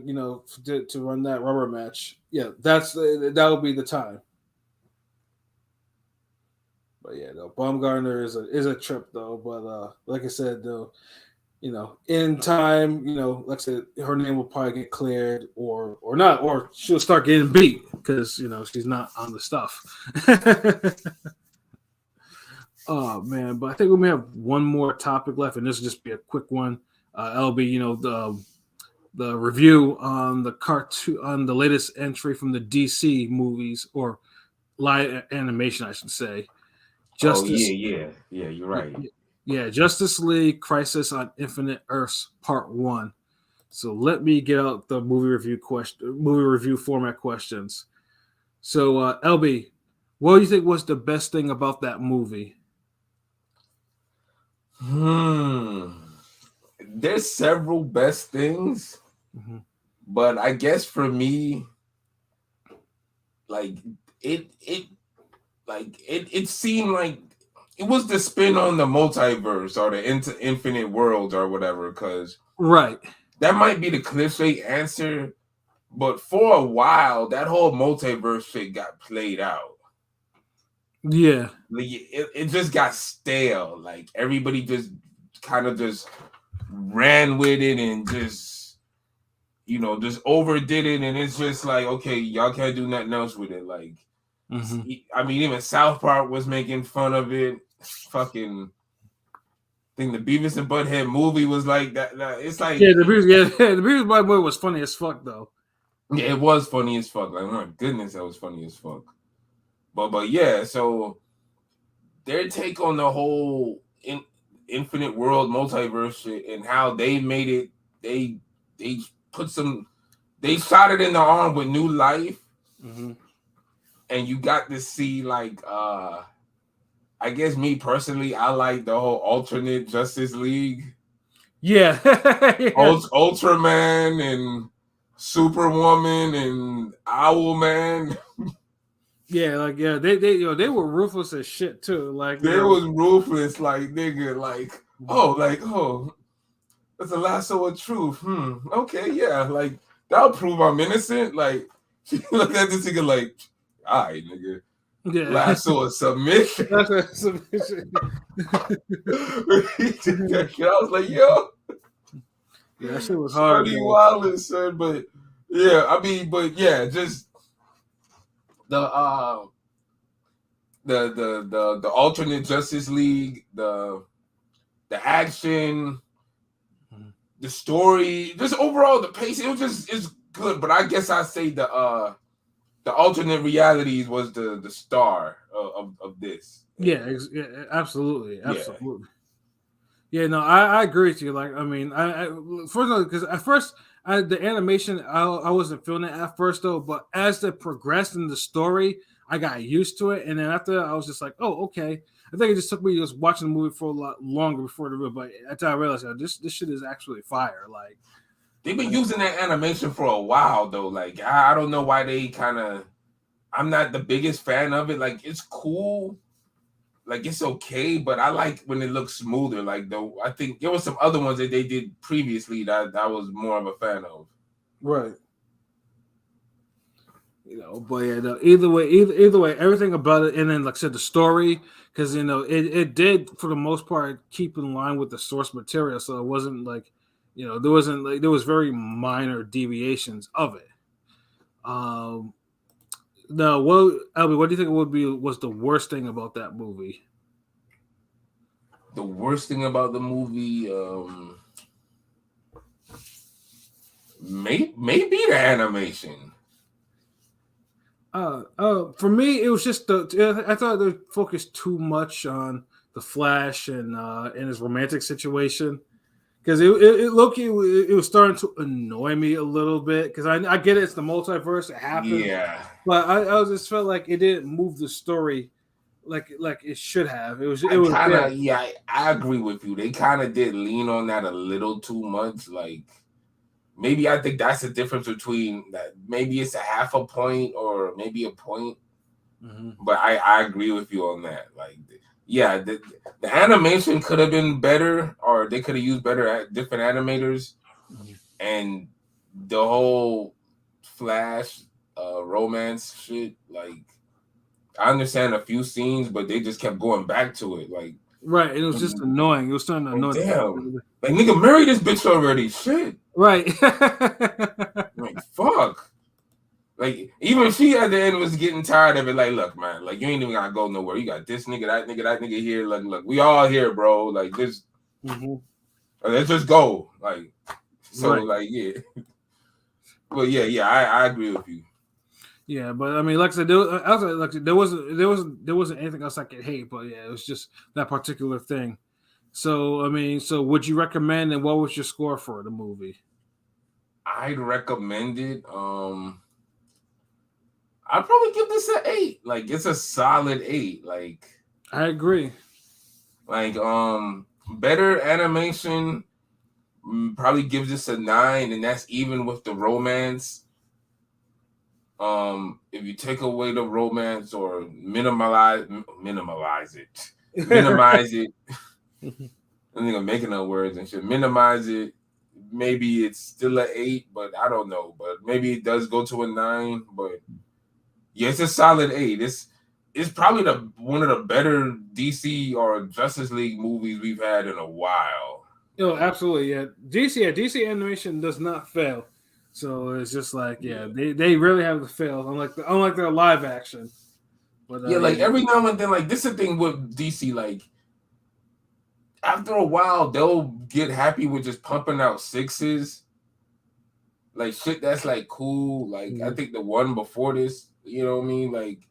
to run that rubber match, yeah, that would be the time. But yeah, though, Baumgartner is a trip though. But like I said, though, in time, like I said, her name will probably get cleared or not, or she'll start getting beat because she's not on the stuff. Oh man, but I think we may have one more topic left, and this will just be a quick one. LB, the review on the cartoon, on the latest entry from the DC movies, or live animation, I should say. Yeah, you're right. Yeah, Justice League Crisis on Infinite Earths Part 1. So let me get out the movie review format questions. So LB, what do you think was the best thing about that movie? There's several best things, but I guess for me, like it seemed like it was the spin on the multiverse or the infinite worlds or whatever, because that might be the cliche answer, but for a while that whole multiverse shit got played out. Yeah, like it just got stale. Like everybody just kind of just ran with it and just overdid it, and it's just like, okay, y'all can't do nothing else with it. Like, I mean, even South Park was making fun of it. Fucking thing, the Beavis and Butthead movie was like that. It's like, the Beavis and Butthead was funny as fuck though. Yeah, it was funny as fuck. Like, my goodness, that was funny as fuck. But yeah, so their take on the whole infinite world multiverse shit and how they made it, they shot it in the arm with new life, and you got to see, like, I guess me personally, I like the whole alternate Justice League. Yeah. Ultraman and Superwoman and Owlman. Yeah, they were ruthless as shit too. Like, they was ruthless, like, nigga, like, oh, that's a lasso of truth. Okay, yeah, like, that'll prove I'm innocent. Like, look at this nigga like, all right, nigga. Yeah. Lasso of submission. Lasso of submission. I was like, yo. Yeah, that shit was hard. Sonny Wallace, son, but yeah, I mean, but yeah, just the alternate Justice League, the action, the story, just overall the pace, it's good. But I guess I say the the alternate realities was the star of this. Yeah, absolutely, Yeah. absolutely. Yeah, no, I agree with you. Like, I mean, first because at first the animation I wasn't feeling it at first though, but as it progressed in the story, I got used to it, and then after that, I was just like, oh, okay. I think it just took me just watching the movie for a lot longer before the real. But until I realized this shit is actually fire. Like they've been using that animation for a while though. Like I don't know why they kind of. I'm not the biggest fan of it. Like it's cool. Like it's okay, but I like when it looks smoother. Like though, I think there was some other ones that they did previously that I was more of a fan of. right. You know, but yeah, no, either way, everything about it, and then like I said, the story, because you know, it did for the most part keep in line with the source material, so it wasn't like, you know, there was very minor deviations of it. Now, Albie, what do you think was the worst thing about that movie? The worst thing about the movie, maybe the animation. For me, it was just I thought they focused too much on the Flash and his romantic situation, because it was starting to annoy me a little bit, because I get it, it's the multiverse, it happens, Yeah, but I just felt like it didn't move the story like it should have. It was kind there. of I agree with you. They kind of did lean on that a little too much. Like maybe I think that's the difference between that. Maybe it's a half a point or maybe a point. Mm-hmm. But I agree with you on that. Like, yeah, the animation could have been better, or they could have used better different animators, and the whole Flash romance shit. Like, I understand a few scenes, but they just kept going back to it. Like, right, it was just annoying. It was starting to annoy. Damn, like nigga, marry this bitch already. Shit, right. like fuck. Like, even she at the end was getting tired of it. Like, look, man, like you ain't even gotta go nowhere. You got this nigga, that nigga here. Look, we all here, bro. Like, just let's just go. Like, so, right. like, yeah. Well, yeah, I agree with you. Yeah, but I mean, like I said, there wasn't anything else I could hate, but yeah, it was just that particular thing. So I mean, so would you recommend, and what was your score for the movie? I'd recommend it. I'd probably give this an 8. Like, it's a solid 8. Like, I agree. Like, better animation probably gives this a 9, and that's even with the romance. If you take away the romance or minimize it, minimize it. I'm making up words and shit. Minimize it. Maybe it's still an 8, but I don't know. But maybe it does go to a 9. But yeah, it's a solid 8. It's probably one of the better DC or Justice League movies we've had in a while. Oh, absolutely, yeah. DC animation does not fail. So it's just like, they really have to fail, unlike their live action. But like every now and then, like this is the thing with DC, like after a while they'll get happy with just pumping out 6s, like shit that's like cool. Like I think the one before this, you know what I mean, like,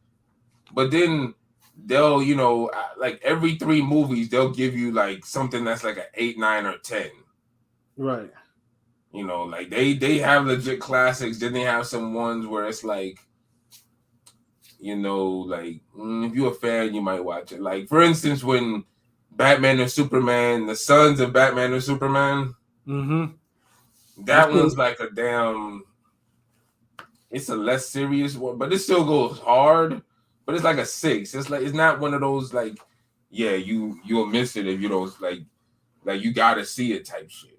but then they'll, like every 3 movies they'll give you like something that's like an 8, 9, or 10. Right. Like they have legit classics. Then they have some ones where it's like, like if you're a fan, you might watch it. Like for instance, when Batman and Superman, the sons of Batman and Superman, that one's like a damn. It's a less serious one, but it still goes hard. But it's like a 6. It's like it's not one of those like, yeah, you'll miss it if you don't like you gotta see it type shit.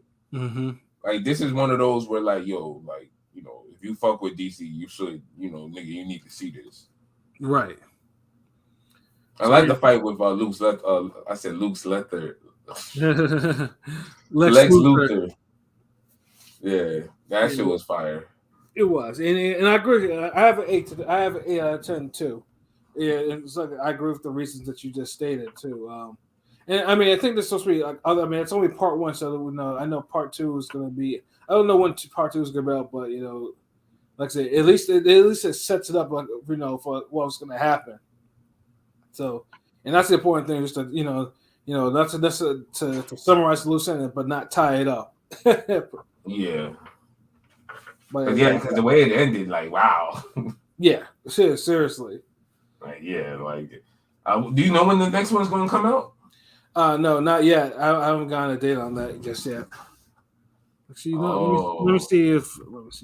Like this is one of those where like, yo, like, if you fuck with DC, you should, nigga, you need to see this. Right. I like the fight with Luke's Luthor. Lex Luthor. Yeah, that shit was fire. It was, and I agree. I have an 8. I have an 8 out of 10 too. Yeah, it's like I agree with the reasons that you just stated too. And I mean, I think this is supposed to be like, I mean, it's only part 1, so I know part 2 is going to be. I don't know when part 2 is going to be out, but like I said, at least it sets it up, like, for what's going to happen. So, and that's the important thing, is to that's to summarize the loose end, but not tie it up. Yeah. But Because the way it ended, like, wow. Yeah, seriously. Like, yeah, like, do you know when the next one's going to come out? No, not yet. I haven't gotten a date on that just yet. Actually, let me see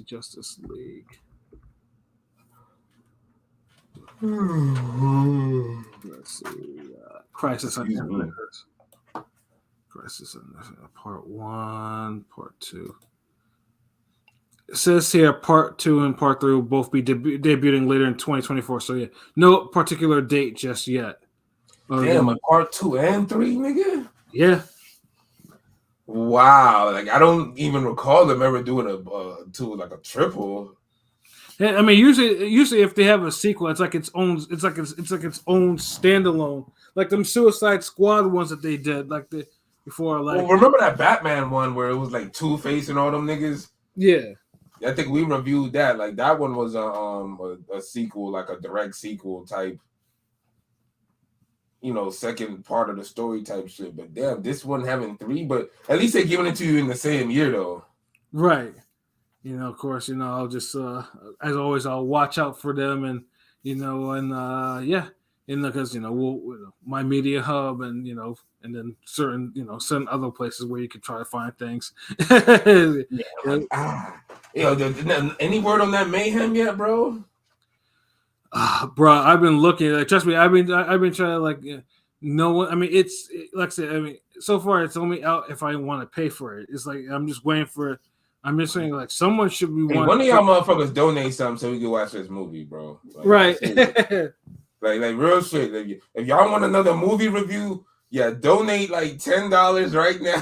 Justice League. Let's see. Crisis on Infinite Earths. Crisis on Part 1, Part 2. It says here Part 2 and Part 3 will both be debuting later in 2024. So, yeah, no particular date just yet. Damn, like Part 2 and 3, nigga? Yeah. Wow. Like, I don't even recall them ever doing a triple. Yeah, I mean, usually if they have a sequel, it's like its own standalone. Like them Suicide Squad ones that they did, before. Like, well, remember that Batman one where it was like Two-Face and all them niggas? Yeah. I think we reviewed that. Like, that one was a sequel, like a direct sequel type, second part of the story type shit. But damn, this one having 3, but at least they're giving it to you in the same year though. Right. Of course, I'll just as always, I'll watch out for them, and because my media hub, and and then certain other places where you can try to find things. Any word on that Mayhem yet, bro? Bro, I've been looking. Trust me, I've been trying to no one. I mean, it's like I said. I mean, so far it's only out if I want to pay for it. It's like I'm just waiting for it. I'm just saying, like, someone should be one of y'all motherfuckers donate something so we can watch this movie, bro. Like, right. like real shit. If y'all want another movie review, donate like $10 right now.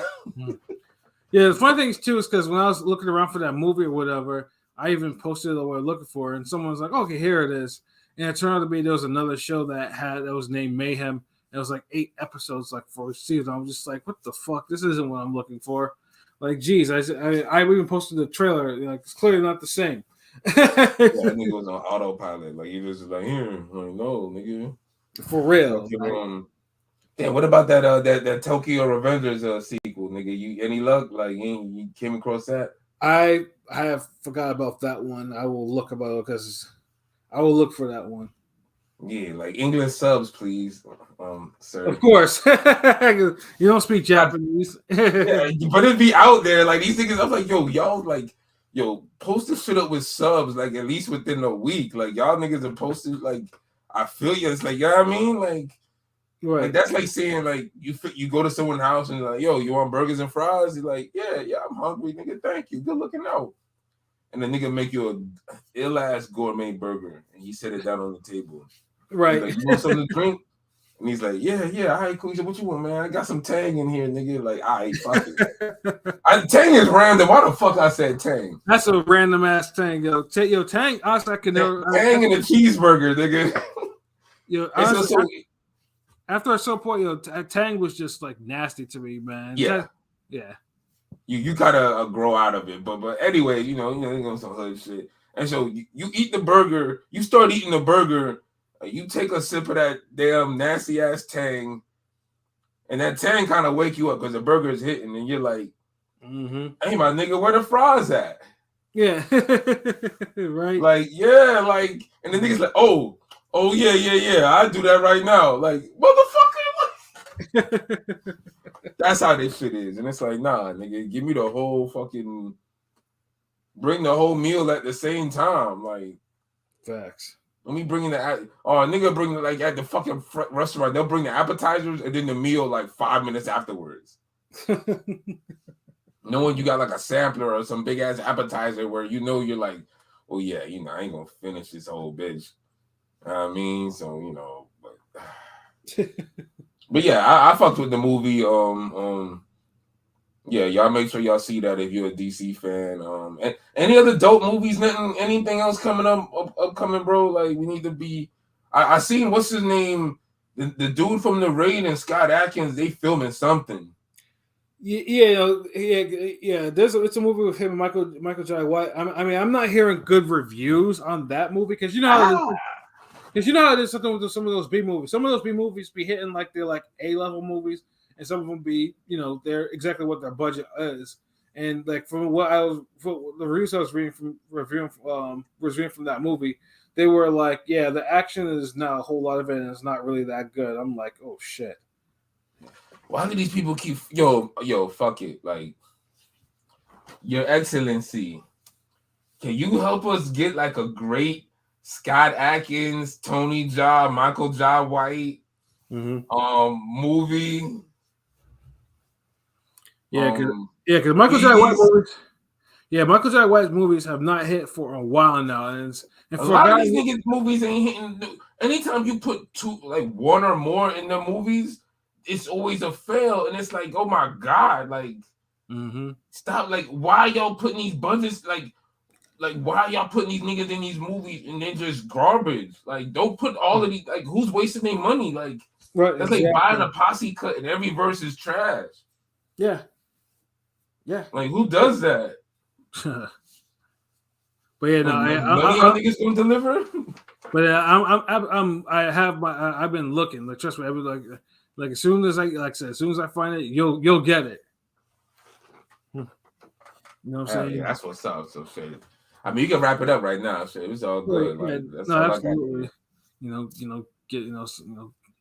Yeah, the funny thing too is because when I was looking around for that movie or whatever, I even posted what I was looking for, and someone was like, "Okay, here it is." And it turned out to be there was another show that was named Mayhem. It was like 8 episodes, like 4 seasons. I was just like, "What the fuck? This isn't what I'm looking for." Like, geez, I even posted the trailer. Like, it's clearly not the same. That nigga was on autopilot. Like, he was like, here, like, no, nigga. For real. Damn, what about that Tokyo Revengers sequel, nigga? You any luck? Like, you came across that? I have forgot about that one. I will look about it because I will look for that one. Yeah, like English subs, please, sir. Of course. You don't speak Japanese. Yeah, but it'd be out there. Like, these niggas, I'm like, y'all, post this shit up with subs, like, at least within a week. Like, y'all niggas are posted, like, I feel you. It's like, you know what I mean? Like, right. Like, that's like saying, like, you go to someone's house and like, yo, you want burgers and fries? He's like, yeah, I'm hungry, nigga. Thank you. Good looking out. And the nigga make you a ill-ass gourmet burger, and he set it down on the table. Right. Like, you want something to drink? And he's like, yeah, all right, cool. He said, what you want, man? I got some Tang in here, nigga. Like, all right, fuck it. Tang is random. Why the fuck I said Tang? That's a random ass Tang, yo. Tang, honestly, I can never. Tang and a cheeseburger, nigga. Yo, honestly, after a certain point, Tang was just like nasty to me, man. Yeah. You gotta grow out of it, but anyway, you know some hood shit. And so you eat the burger, you start eating the burger, you take a sip of that damn nasty ass Tang, and that Tang kind of wake you up because the burger is hitting, and you're like, hey, my nigga, where the fries at? Yeah, right. Like, yeah, like, and the nigga's like, oh yeah, I do that right now. Like, motherfucker. That's how this shit is. And it's like, nah, nigga, give me the whole fucking, bring the whole meal at the same time. Like, facts. Let me bring in nigga bring like at the fucking restaurant, they'll bring the appetizers and then the meal like 5 minutes afterwards. Knowing you got like a sampler or some big ass appetizer where you're like, oh yeah, I ain't gonna finish this whole bitch. I mean, so but yeah, I fucked with the movie. Yeah, y'all make sure y'all see that if you're a DC fan. And any other dope movies, anything else coming upcoming, bro? Like, we need to be. I seen what's his name, the dude from The Raid and Scott Adkins. They filming something. Yeah. It's a movie with him and Michael Jai White. I mean, I'm not hearing good reviews on that movie because you know how there's something with some of those B movies. Some of those B movies be hitting like they're like A-level movies, and some of them be they're exactly what their budget is. And like from the reviews I was reviewing from that movie, they were like, yeah, the action is not a whole lot of it, and it's not really that good. I'm like, oh shit. Why do these people keep yo fuck it, like, Your Excellency, can you help us get like a great Scott Adkins, Tony Jaa, Michael Jai White movie? Because Michael Jai White movies. Yeah, Michael Jai White's movies have not hit for a while now, and a lot of these niggas' movies ain't hitting. Anytime you put one or more in the movies, it's always a fail, and it's like, oh my god, like, stop! Like, why y'all putting these budgets? Like, why y'all putting these niggas in these movies and they're just garbage? Like, don't put all of these. Like, who's wasting their money? Like, right, that's like buying a posse cut and every verse is trash. Yeah. Like, who does that? But yeah, none of y'all niggas gonna deliver. But I've been looking. Like, trust me, I was like as soon as I said, as soon as I find it, you'll get it. You know what I'm saying? Yeah, that's what's up. So shit. I mean, you can wrap it up right now. Shit, it's all good. Like, that's all absolutely.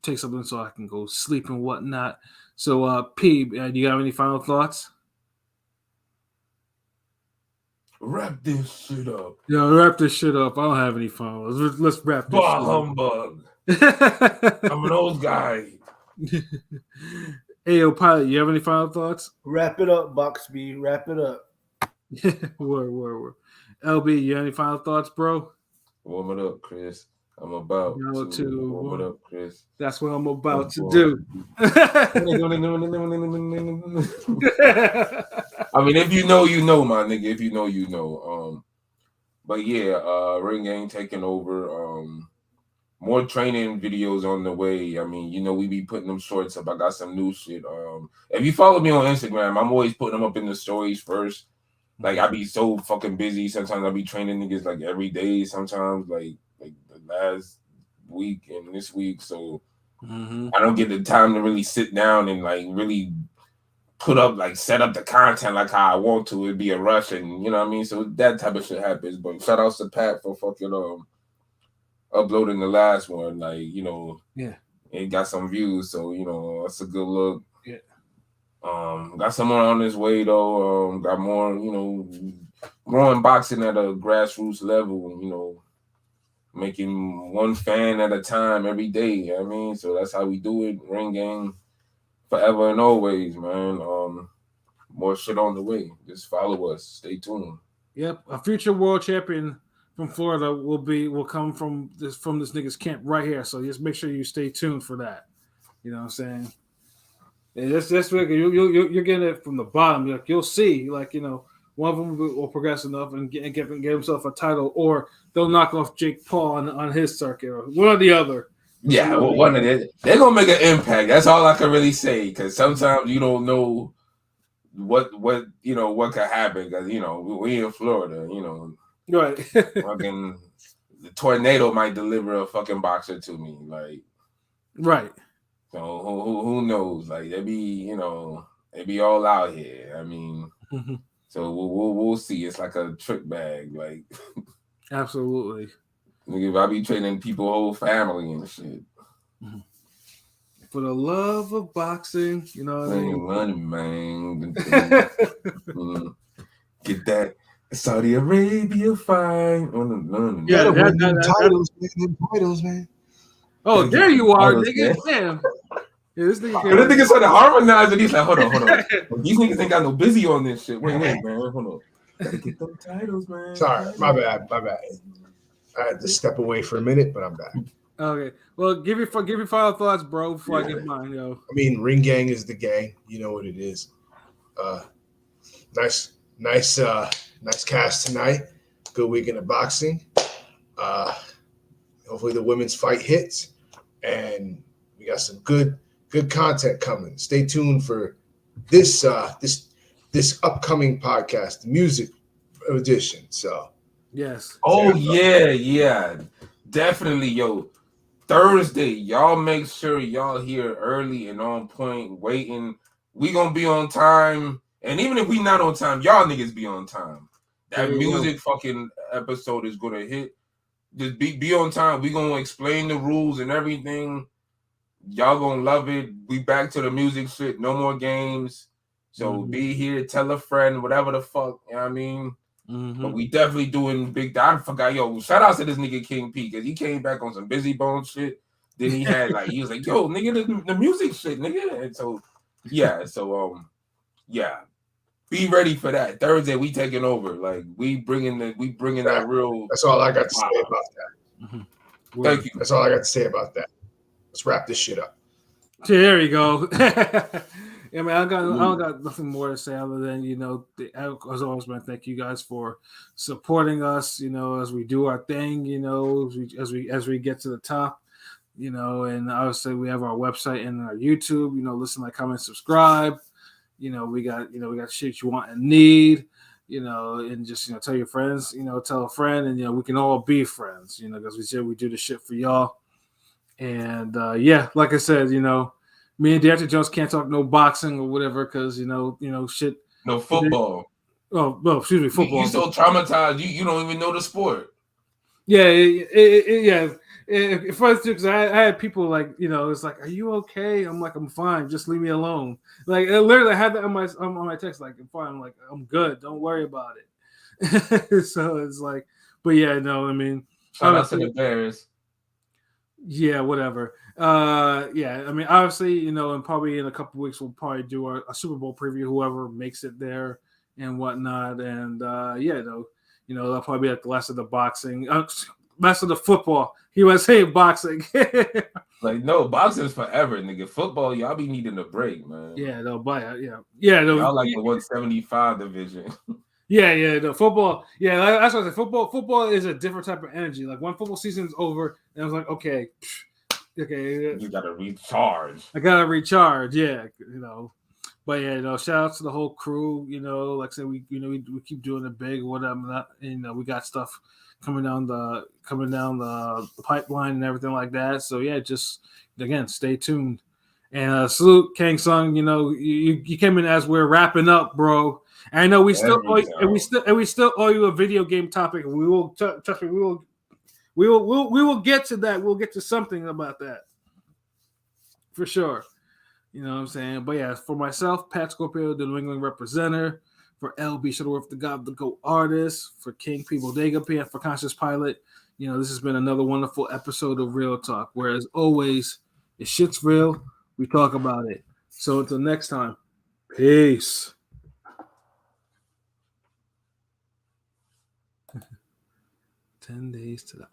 Take something so I can go sleep and whatnot. So, P, do you have any final thoughts? Wrap this shit up. Yeah, wrap this shit up. I don't have any final. Let's wrap this shit humbug. I'm an old guy. Hey, yo, Pilot, you have any final thoughts? Wrap it up, Boxby. Wrap it up. Word. LB, you have any final thoughts, bro? Warm it up, Chris. I'm about to warm it up, Chris. That's what I'm about to do. I mean, if you know, you know, my nigga. If you know, you know. But yeah, Ring Gang taking over. More training videos on the way. I mean, we be putting them shorts up. I got some new shit. If you follow me on Instagram, I'm always putting them up in the stories first. Like, I be so fucking busy. Sometimes I be training niggas like every day. Sometimes like the last week and this week. So I don't get the time to really sit down and like really put up, like, set up the content like how I want to. It'd be a rush, and you know what I mean? So that type of shit happens. But shout out to Pat for fucking uploading the last one. Like, it got some views, so that's a good look. Yeah. Got someone on his way though. Got more, growing boxing at a grassroots level, making one fan at a time every day. I mean, so that's how we do it. Ring Gang forever and always, man. More shit on the way. Just follow us. Stay tuned. Yep, a future world champion from Florida will come from this nigga's camp right here. So just make sure you stay tuned for that. You know what I'm saying? And that's you're getting it from the bottom. Like, you'll see, like, one of them will progress enough and get himself a title, or they'll knock off Jake Paul on his circuit, or one or the other. Yeah, well, one of them. They're gonna make an impact. That's all I can really say, because sometimes you don't know what could happen, because we in Florida, right. Fucking the tornado might deliver a fucking boxer to me, like, right. So who knows? Like, they be all out here. I mean, so we'll see. It's like a trick bag, like. Absolutely. Nigga, I be training people whole family and shit. For the love of boxing, you know what I mean? Money, man. Get that Saudi Arabia fight. Yeah, titles, man. Oh, there you are, nigga. Damn. Yeah, this nigga. This nigga trying to harmonize it. He's like, hold on. These niggas ain't got no busy on this shit. Wait, man. Hold on. Gotta get them titles, man. Sorry, my bad. I had to step away for a minute, but I'm back. Okay. Well, give your final thoughts, bro, before I get mine, yo. I mean, Ring Gang is the gang. You know what it is. Nice cast tonight. Good weekend of boxing. Hopefully the women's fight hits, and we got some good content coming. Stay tuned for this upcoming podcast, the music edition. So Yes. Oh yeah, definitely, yo. Thursday, y'all make sure y'all here early and on point, waiting. We gonna be on time, and even if we not on time, y'all niggas be on time. That There you go. music fucking episode is gonna hit. Just be on time. We gonna explain the rules and everything. Y'all gonna love it. We back to the music shit. No more games. So be here, tell a friend, whatever the fuck. You know what I mean? But we definitely doing big. I forgot, yo. Shout out to this nigga King P, because he came back on some busy bone shit. Then he had he was like, yo, nigga, the music shit, nigga. And so yeah. Be ready for that. Thursday, we taking over. Like we bringing that real. That's all I got to say about that. Thank you. That's all I got to say about that. Let's wrap this shit up. There you go. Yeah, man, I don't got nothing more to say other than, as always, man, thank you guys for supporting us, as we do our thing, as we get to the top, and obviously we have our website and our YouTube, listen, like, comment, subscribe. We got shit you want and need, and just, tell your friends, tell a friend, and, we can all be friends, because we said we do the shit for y'all. And like I said, me and Deontay Jones can't talk no boxing or whatever because shit. No football. Oh, no, excuse me, football. You so traumatized, you don't even know the sport. Yeah, yeah. If I because I had people like, it's like, are you okay? I'm like, I'm fine. Just leave me alone. Like, I literally had that on my text. Like, I'm fine. I'm like, I'm good. Don't worry about it. So it's like, but yeah, no, I mean, shout out to the Bears. Yeah, whatever. Yeah, I mean, obviously, and probably in a couple weeks we'll probably do a Super Bowl preview, whoever makes it there and whatnot. And that'll probably be like the last of the boxing, last of the football. He was saying boxing. Like, no, boxing's forever, nigga. Football, y'all be needing a break, man. Yeah, they'll buy it. Yeah. Y'all like the 175 division. Yeah, the football. Yeah, that's what I said. Football is a different type of energy. Like, when football season's over, and I was like, okay, you gotta recharge. I gotta recharge. Yeah, But yeah, shout out to the whole crew. Like I said, we keep doing it big or whatever. We got stuff coming down the pipeline and everything like that. So yeah, just again, stay tuned. And salute Kang Sung. You came in as we're wrapping up, bro. And I know we still owe you a video game topic. We will trust me. We will get to that. We'll get to something about that for sure. You know what I'm saying? But yeah, for myself, Pat Scorpio, the New England representative, for LB Shuttleworth, the God, the Go artist, for King P Bodega P, and for Conscious Pilot, this has been another wonderful episode of Real Talk. Whereas always, if shit's real, we talk about it. So until next time, peace. 10 days to the